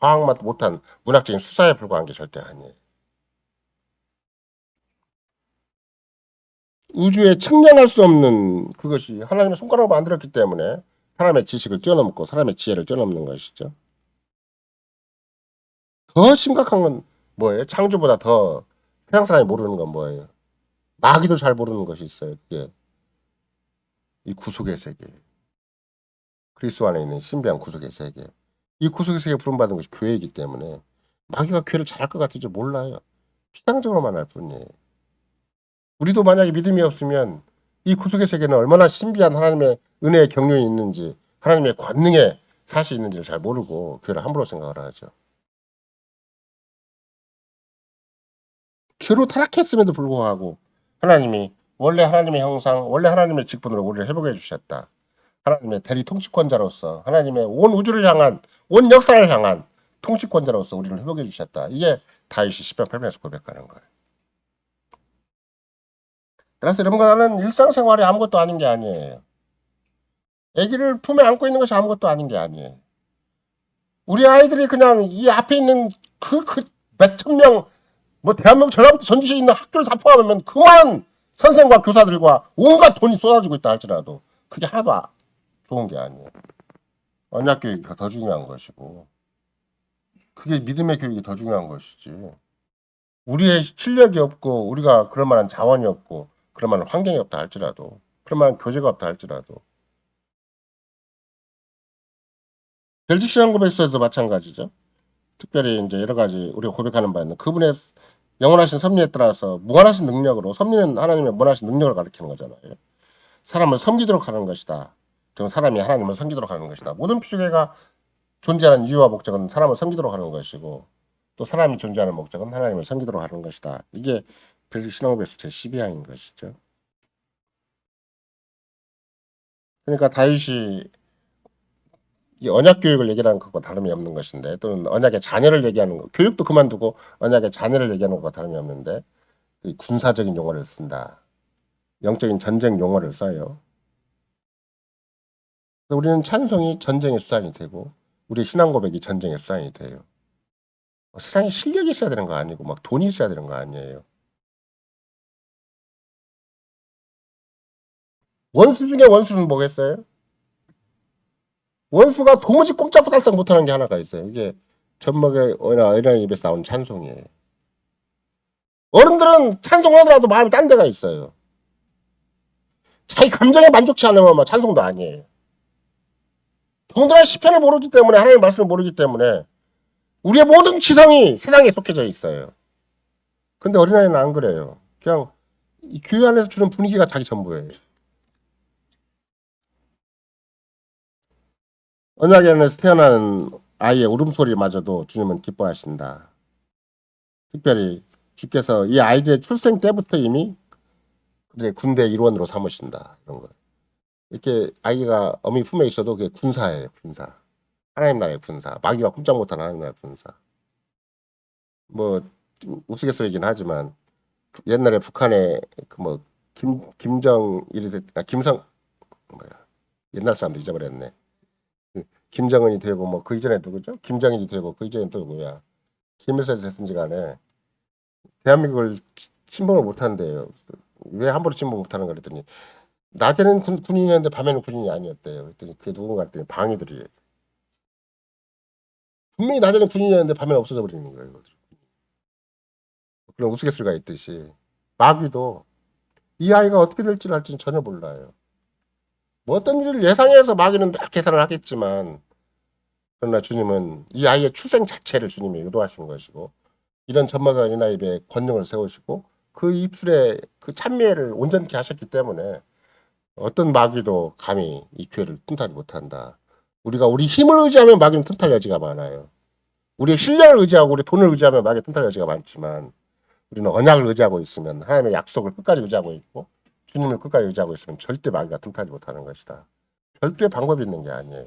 과학만 못한 문학적인 수사에 불과한 게 절대 아니에요. 우주에 측량할 수 없는 그것이 하나님의 손가락으로 만들었기 때문에 사람의 지식을 뛰어넘고 사람의 지혜를 뛰어넘는 것이죠. 더 심각한 건 뭐예요? 창조보다 더 세상 사람이 모르는 건 뭐예요? 마귀도 잘 모르는 것이 있어요. 그게 이 구속의 세계. 그리스도 안에 있는 신비한 구속의 세계. 이 구속의 세계에 부름받은 것이 교회이기 때문에 마귀가 교회를 잘할 것 같은지 몰라요. 피상적으로만 할 뿐이에요. 우리도 만약에 믿음이 없으면 이 구속의 세계는 얼마나 신비한 하나님의 은혜의 경륜이 있는지 하나님의 권능의 사실이 있는지를 잘 모르고 교회를 함부로 생각을 하죠. 죄로 타락했음에도 불구하고 하나님이 원래 하나님의 형상, 원래 하나님의 직분으로 우리를 회복해 주셨다. 하나님의 대리 통치권자로서 하나님의 온 우주를 향한 온 역사를 향한 통치권자로서 우리를 회복해 주셨다. 이게 다윗이 시편 8편에서 고백하는 거예요. 따라서 여러분과 나는 일상생활이 아무것도 아닌 게 아니에요. 아기를 품에 안고 있는 것이 아무것도 아닌 게 아니에요. 우리 아이들이 그냥 이 앞에 있는 그 몇천 명, 뭐 대한민국 전라북도 전주시에 있는 학교를 다 포함하면 그만 선생과 교사들과 온갖 돈이 쏟아지고 있다 할지라도 그게 하나도 좋은 게 아니에요. 언약 교육이 더 중요한 것이고 그게 믿음의 교육이 더 중요한 것이지. 우리의 실력이 없고 우리가 그럴 만한 자원이 없고 그럴 만한 환경이 없다 할지라도 그럴 만한 교재가 없다 할지라도 벨직 신앙고백서에도 마찬가지죠. 특별히 이제 여러 가지 우리가 고백하는 바에는 그분의 영원하신 섭리에 따라서 무한하신 능력으로 섭리는 하나님의 무한하신 능력을 가리키는 거잖아요. 사람을 섬기도록 하는 것이다. 그럼 사람이 하나님을 섬기도록 하는 것이다. 모든 피조계가 존재하는 이유와 목적은 사람을 섬기도록 하는 것이고 또 사람이 존재하는 목적은 하나님을 섬기도록 하는 것이다. 이게 벨직 신앙고백서 제12항인 것이죠. 그러니까 다윗이 이 언약 교육을 얘기하는 것과 다름이 없는 것인데 또는 언약의 자녀를 얘기하는 것, 교육도 그만두고 언약의 자녀를 얘기하는 것과 다름이 없는데 군사적인 용어를 쓴다. 영적인 전쟁 용어를 써요. 우리는 찬송이 전쟁의 수단이 되고 우리 신앙 고백이 전쟁의 수단이 돼요. 세상에 실력이 있어야 되는 거 아니고 막 돈이 있어야 되는 거 아니에요. 원수 중에 원수는 뭐겠어요? 원수가 도무지 꼼짝달싹 못하는 게 하나가 있어요. 이게 젖먹의 어린아이 입에서 나오는 찬송이에요. 어른들은 찬송하더라도 마음이 딴 데가 있어요. 자기 감정에 만족치 않으면 막 찬송도 아니에요. 동들한 시편을 모르기 때문에 하나님의 말씀을 모르기 때문에 우리의 모든 지성이 세상에 속해져 있어요. 근데 어린아이는 안 그래요. 그냥 이 교회 안에서 주는 분위기가 자기 전부예요. 언약의 안에서 태어나는 아이의 울음소리마저도 주님은 기뻐하신다. 특별히 주께서 이 아이들의 출생 때부터 이미 그들의 군대 일원으로 삼으신다. 이런 거. 이렇게 아이가 어미 품에 있어도 그게 군사예요. 군사. 하나님 나라의 군사. 마귀가 꼼짝 못하는 하나님 나라의 군사. 뭐 우스갯소리긴 하지만 옛날에 북한에 그 김정일이 김성 뭐야 옛날 사람들 잊어버렸네. 김정은이 되고 뭐 그 이전에 누구죠? 김정일이 되고 그 이전에 또 누구야? 김일성이 됐든지 간에 대한민국을 침범을 못한대요. 왜 함부로 침범 못하는 거 그랬더니 낮에는 군인이었는데 밤에는 군인이 아니었대요. 그랬더니 그게 누군가 했더니 방위들이에요. 분명히 낮에는 군인이었는데 밤에는 없어져 버리는 거예요. 그런 우스갯소리가 있듯이 마귀도 이 아이가 어떻게 될지를 할지는 전혀 몰라요. 뭐 어떤 일을 예상해서 마귀는 다 계산을 하겠지만 그러나 주님은 이 아이의 출생 자체를 주님이 의도하신 것이고 이런 전마가 어린아이의 권능을 세우시고 그 입술에 그 찬미를 온전케 하셨기 때문에 어떤 마귀도 감히 이 교회를 틈타지 못한다. 우리가 우리 힘을 의지하면 마귀는 틈탈 여지가 많아요. 우리의 실력을 의지하고 우리 돈을 의지하면 마귀는 틈탈 여지가 많지만 우리는 언약을 의지하고 있으면 하나님의 약속을 끝까지 의지하고 있고 주님을 끝까지 의지하고 있으면 절대 마귀가 틈타지 못하는 것이다. 별도의 방법이 있는 게 아니에요.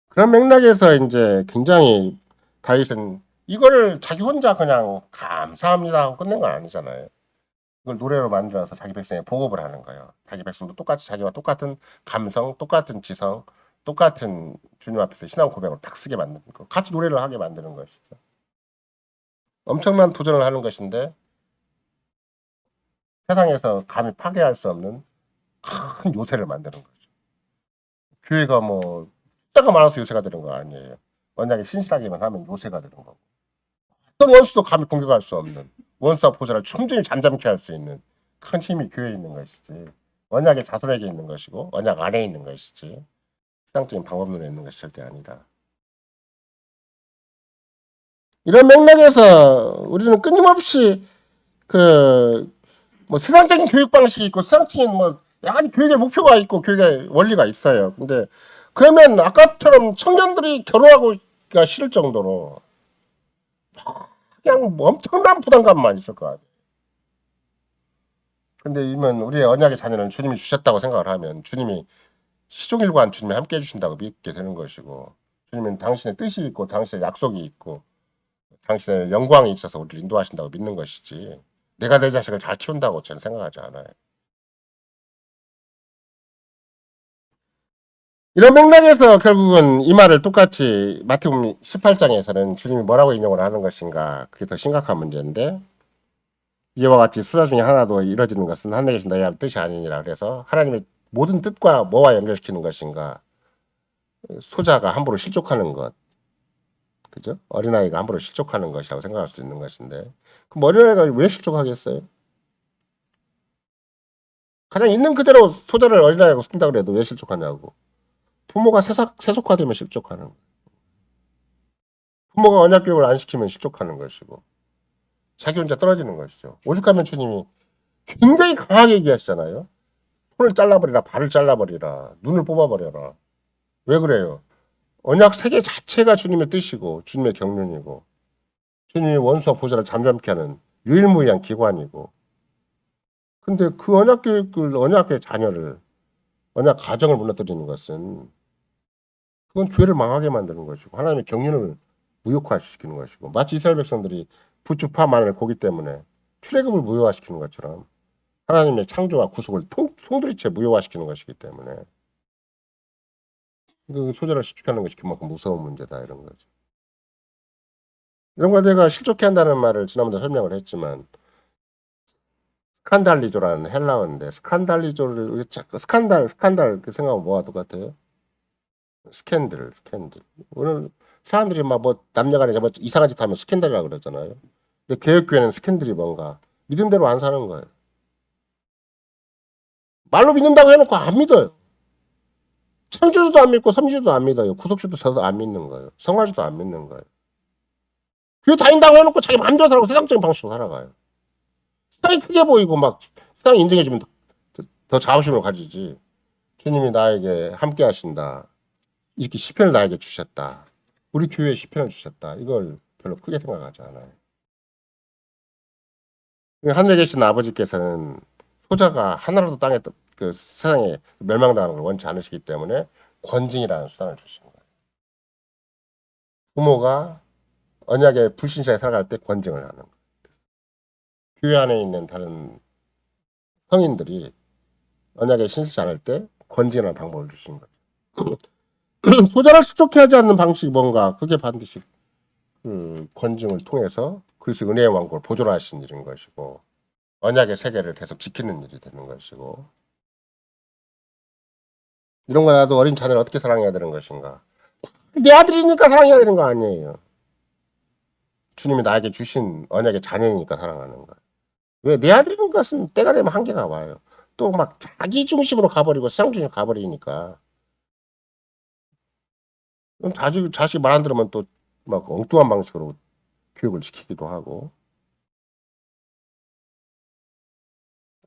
그런 맥락에서 이제 굉장히 다윗은 이거를 자기 혼자 그냥 감사합니다 하고 끝낸 건 아니잖아요. 이걸 노래로 만들어서 자기 백성에 보급을 하는 거예요. 자기 백성도 똑같이 자기와 똑같은 감성, 똑같은 지성, 똑같은 주님 앞에서 신앙 고백을 딱 쓰게 만드는 거. 같이 노래를 하게 만드는 것이죠. 엄청난 도전을 하는 것인데 세상에서 감히 파괴할 수 없는 큰 요새를 만드는 거죠. 교회가 뭐 숫자가 많아서 요새가 되는 거 아니에요. 언약에 신실하게만 하면 요새가 되는 거고. 어떤 원수도 감히 공격할 수 없는 원수와 보좌를 충분히 잠잠케 할 수 있는 큰 힘이 교회에 있는 것이지 언약의 자손에게 있는 것이고 언약 안에 있는 것이지 세상적인 방법론에 있는 것이 절대 아니다. 이런 맥락에서 우리는 끊임없이 뭐 세상적인 교육 방식이 있고 세상적인 뭐 여러 가지 교육의 목표가 있고 교육의 원리가 있어요. 근데 그러면 아까처럼 청년들이 결혼하기가 싫을 정도로 그냥 뭐 엄청난 부담감만 있을 거 아니에요. 근데 이면 우리의 언약의 자녀는 주님이 주셨다고 생각을 하면 주님이 시종일관 주님이 함께 해주신다고 믿게 되는 것이고 주님은 당신의 뜻이 있고 당신의 약속이 있고 당신의 영광이 있어서 우리를 인도하신다고 믿는 것이지 내가 내 자식을 잘 키운다고 저는 생각하지 않아요. 이런 맥락에서 결국은 이 말을 똑같이 마태복음 18장에서는 주님이 뭐라고 인용을 하는 것인가 그게 더 심각한 문제인데 이와 같이 수사 중에 하나도 이뤄지는 것은 하늘에 계신 너희 아버지 뜻이 아니니라. 그래서 하나님의 모든 뜻과 뭐와 연결시키는 것인가 소자가 함부로 실족하는 것 그죠? 어린아이가 함부로 실족하는 것이라고 생각할 수 있는 것인데 그럼 어린아이가 왜 실족하겠어요? 가장 있는 그대로 소자를 어린아이라고 쓴다고 해도 왜 실족하냐고 부모가 세속화되면 실족하는 거예요. 부모가 언약 교육을 안 시키면 실족하는 것이고 자기 혼자 떨어지는 것이죠. 오죽하면 주님이 굉장히 강하게 얘기하시잖아요. 손을 잘라버리라, 발을 잘라버리라, 눈을 뽑아버려라. 왜 그래요? 언약 세계 자체가 주님의 뜻이고 주님의 경륜이고 주님이 원수와 보좌를 잠잠케 하는 유일무이한 기관이고 근데 그 언약 교육을 언약의 자녀를 언약 가정을 무너뜨리는 것은 그건 교회를 망하게 만드는 것이고 하나님의 경륜을 무효화시키는 것이고 마치 이스라엘 백성들이 부추파 마늘 고기 때문에 출애굽을 무효화시키는 것처럼 하나님의 창조와 구속을 송두리째 무효화시키는 것이기 때문에 그 소자를 실족하는 것이 그만큼 무서운 문제다 이런 거죠. 이런 거 내가 실족해 한다는 말을 지난번에 설명을 했지만 스칸달리조라는 헬라어인데 스칸달리조를 스칸달 그 생각하면 뭐와 똑같아요? 스캔들. 오늘 사람들이 막 뭐 남녀간에 뭐 이상한 짓 하면 스캔들이라고 그러잖아요. 근데 개혁교회는 스캔들이 뭔가 믿음대로 안 사는 거예요. 말로 믿는다고 해놓고 안 믿어요. 창조주도 안 믿고 섬주도 안 믿어요. 구속주도 저도 안 믿는 거예요. 성화주도 안 믿는 거예요. 교회 다닌다고 해놓고 자기 마음대로 살아가고 세상적인 방식으로 살아가요. 세상이 크게 보이고 막 세상이 인정해주면 더 자부심을 가지지. 주님이 나에게 함께 하신다. 이렇게 시편을 나에게 주셨다. 우리 교회에 시편을 주셨다. 이걸 별로 크게 생각하지 않아요. 하늘에 계신 아버지께서는 소자가 하나라도 땅에 그 세상에 멸망당하는 걸 원치 않으시기 때문에 권징이라는 수단을 주신 거예요. 부모가 언약에 불신자에 살아갈 때 권징을 하는 거예요. 교회 안에 있는 다른 성인들이 언약에 신실치 않을 때 권징이라는 방법을 주신 거죠. 소자를 수족해 하지 않는 방식이 뭔가 그게 반드시 그 권징을 통해서 그리스도 은혜의 왕국을 보존 하신 일인 것이고 언약의 세계를 계속 지키는 일이 되는 것이고 이런 거 나도 어린 자녀를 어떻게 사랑해야 되는 것인가. 내 아들이니까 사랑해야 되는 거 아니에요. 주님이 나에게 주신 언약의 자녀니까 사랑하는 거예요. 왜 내 아들인 것은 때가 되면 한계가 와요. 또 막 자기 중심으로 가버리고 세상 중심으로 가버리니까 자식 말 안 들으면 또 막 엉뚱한 방식으로 교육을 시키기도 하고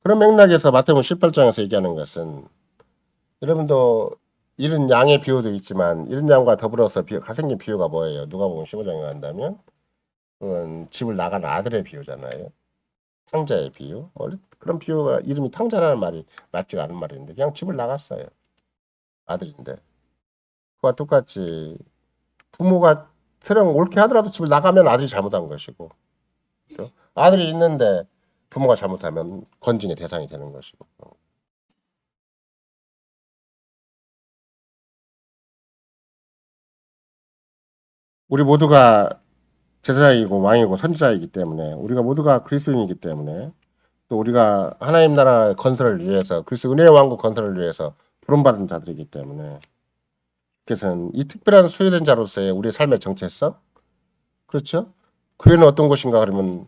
그런 맥락에서 마태복음 18장에서 얘기하는 것은 여러분도 이런 양의 비유도 있지만 이런 양과 더불어서 가생긴 비유가 뭐예요? 누가복음 15장에 간다면 그건 집을 나간 아들의 비유잖아요. 탕자의 비유. 그런 비유가 이름이 탕자라는 말이 맞지가 않은 말인데 그냥 집을 나갔어요. 아들인데. 그와 똑같이 부모가 설령 옳게 하더라도 집을 나가면 아들이 잘못한 것이고 그렇죠? 아들이 있는데 부모가 잘못하면 권징의 대상이 되는 것이고 우리 모두가 제사장이고 왕이고 선지자이기 때문에 우리가 모두가 그리스도인이기 때문에 또 우리가 하나님 나라 건설을 위해서 그리스도 은혜의 왕국 건설을 위해서 부름받은 자들이기 때문에 그래서는 이 특별한 소유된 자로서의 우리의 삶의 정체성 그렇죠? 교회는 어떤 곳인가 그러면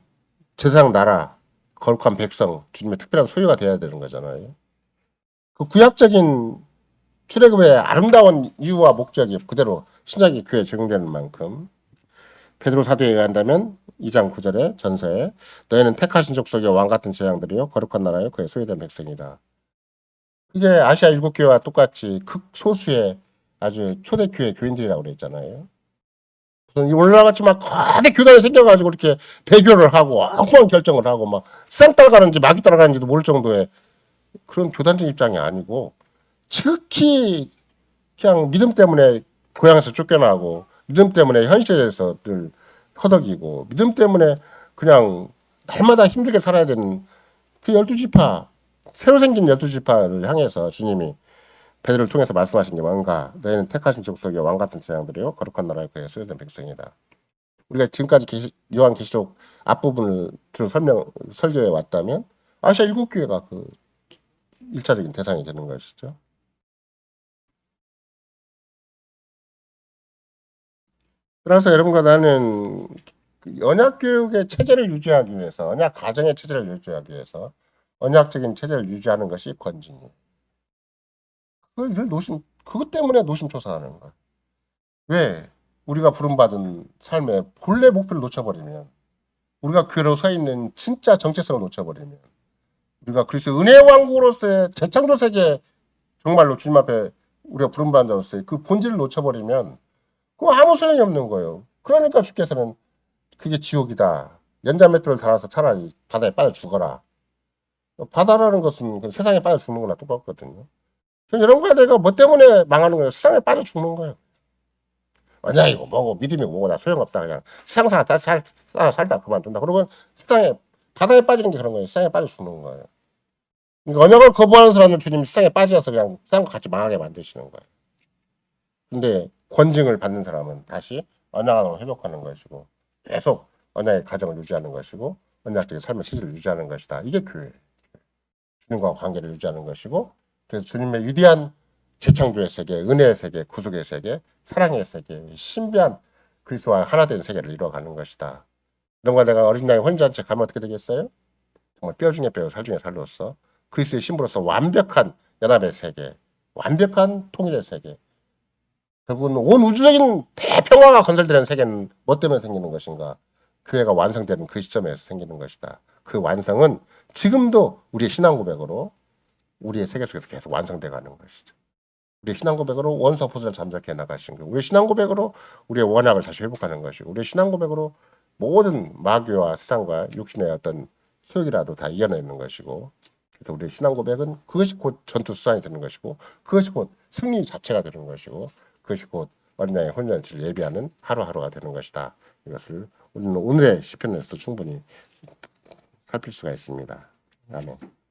제사장 나라 거룩한 백성 주님의 특별한 소유가 되어야 되는 거잖아요. 그 구약적인 출애굽의 아름다운 이유와 목적이 그대로 신약의 교회에 적용되는 만큼 베드로 사도에 의한다면 2장 9절에 전서에 너희는 택하신 족속의 왕같은 제장들이요 거룩한 나라요 그의 소유된 백성이다. 이게 아시아 일곱 교회와 똑같이 극소수의 아주 초대교회 교인들이라고 그랬잖아요. 오늘날같이 막 거대 교단이 생겨가지고 이렇게 배교를 하고 엉뚱한 결정을 하고 막 쌍 따라가는지 마귀 따라가는지도 모를 정도의 그런 교단적 입장이 아니고 지극히 그냥 믿음 때문에 고향에서 쫓겨나고 믿음 때문에 현실에 대해서 늘 허덕이고 믿음 때문에 그냥 날마다 힘들게 살아야 되는 그 12지파 새로 생긴 12지파를 향해서 주님이 베드로를 통해서 말씀하신 게 뭔가 너희는 택하신 족속의 왕같은 제장들이요 거룩한 나라의 그의 소유된 백성이다. 우리가 지금까지 요한계시록 앞부분을 설교해 왔다면 아시아 일곱 교회가 그 1차적인 대상이 되는 것이죠. 그래서 여러분과 나는 언약 교육의 체제를 유지하기 위해서 언약 가정의 체제를 유지하기 위해서 언약적인 체제를 유지하는 것이 권징이에요. 그것 때문에 노심초사하는 거야. 왜? 우리가 부름받은 삶의 본래 목표를 놓쳐버리면 우리가 교회로 서 있는 진짜 정체성을 놓쳐버리면 우리가 그리스도 은혜의 왕국으로서의 재창조 세계 정말로 주님 앞에 우리가 부름받은 자로서의 그 본질을 놓쳐버리면 그거 아무 소용이 없는 거예요. 그러니까 주께서는 그게 지옥이다. 연자맷돌을 달아서 차라리 바다에 빠져 죽어라. 바다라는 것은 그 세상에 빠져 죽는 거나 똑같거든요. 이런 거야 내가 뭐 때문에 망하는 거예요. 세상에 빠져 죽는 거예요. 언약이고 뭐고 믿음이고 뭐고 다 소용없다. 그냥 세상 살다 그만둔다. 그러고 세상에 바다에 빠지는 게 그런 거예요. 세상에 빠져 죽는 거예요. 그러니까 언약을 거부하는 사람은 주님이 세상에 빠져서 그냥 세상과 같이 망하게 만드시는 거예요. 근데 권징을 받는 사람은 다시 언약 안으로 회복하는 것이고 계속 언약의 가정을 유지하는 것이고 언약적인 삶의 체질을 유지하는 것이다. 이게 교회. 주님과 관계를 유지하는 것이고 그래서 주님의 위대한 재창조의 세계, 은혜의 세계, 구속의 세계, 사랑의 세계, 신비한 그리스도와 하나 된 세계를 이루어가는 것이다. 이런 거 내가 어린 나이에 혼자한테 가면 어떻게 되겠어요? 정말 뼈 중에 뼈, 살 중에 살로서 그리스도의 신부로서 완벽한 연합의 세계, 완벽한 통일의 세계. 결국은 온 우주적인 대평화가 건설되는 세계는 뭐 때문에 생기는 것인가? 교회가 완성되는 그 시점에서 생기는 것이다. 그 완성은 지금도 우리의 신앙 고백으로 우리의 세계 속에서 계속 완성돼 가는 것이죠. 우리의 신앙 고백으로 원수 포수를 잠자게 나가신 거. 우리의 신앙 고백으로 우리의 원학을 다시 회복하는 것이고, 우리의 신앙 고백으로 모든 마귀와 세상과 육신의 어떤 소욕이라도 다 이겨내는 것이고, 그래서 우리의 신앙 고백은 그것이 곧 전투 수단이 되는 것이고, 그것이 곧 승리 자체가 되는 것이고, 그것이 곧 어린아이의 혼연치를 예비하는 하루하루가 되는 것이다. 이것을 우리는 오늘의 시편에서 충분히 살필 수가 있습니다. 아멘.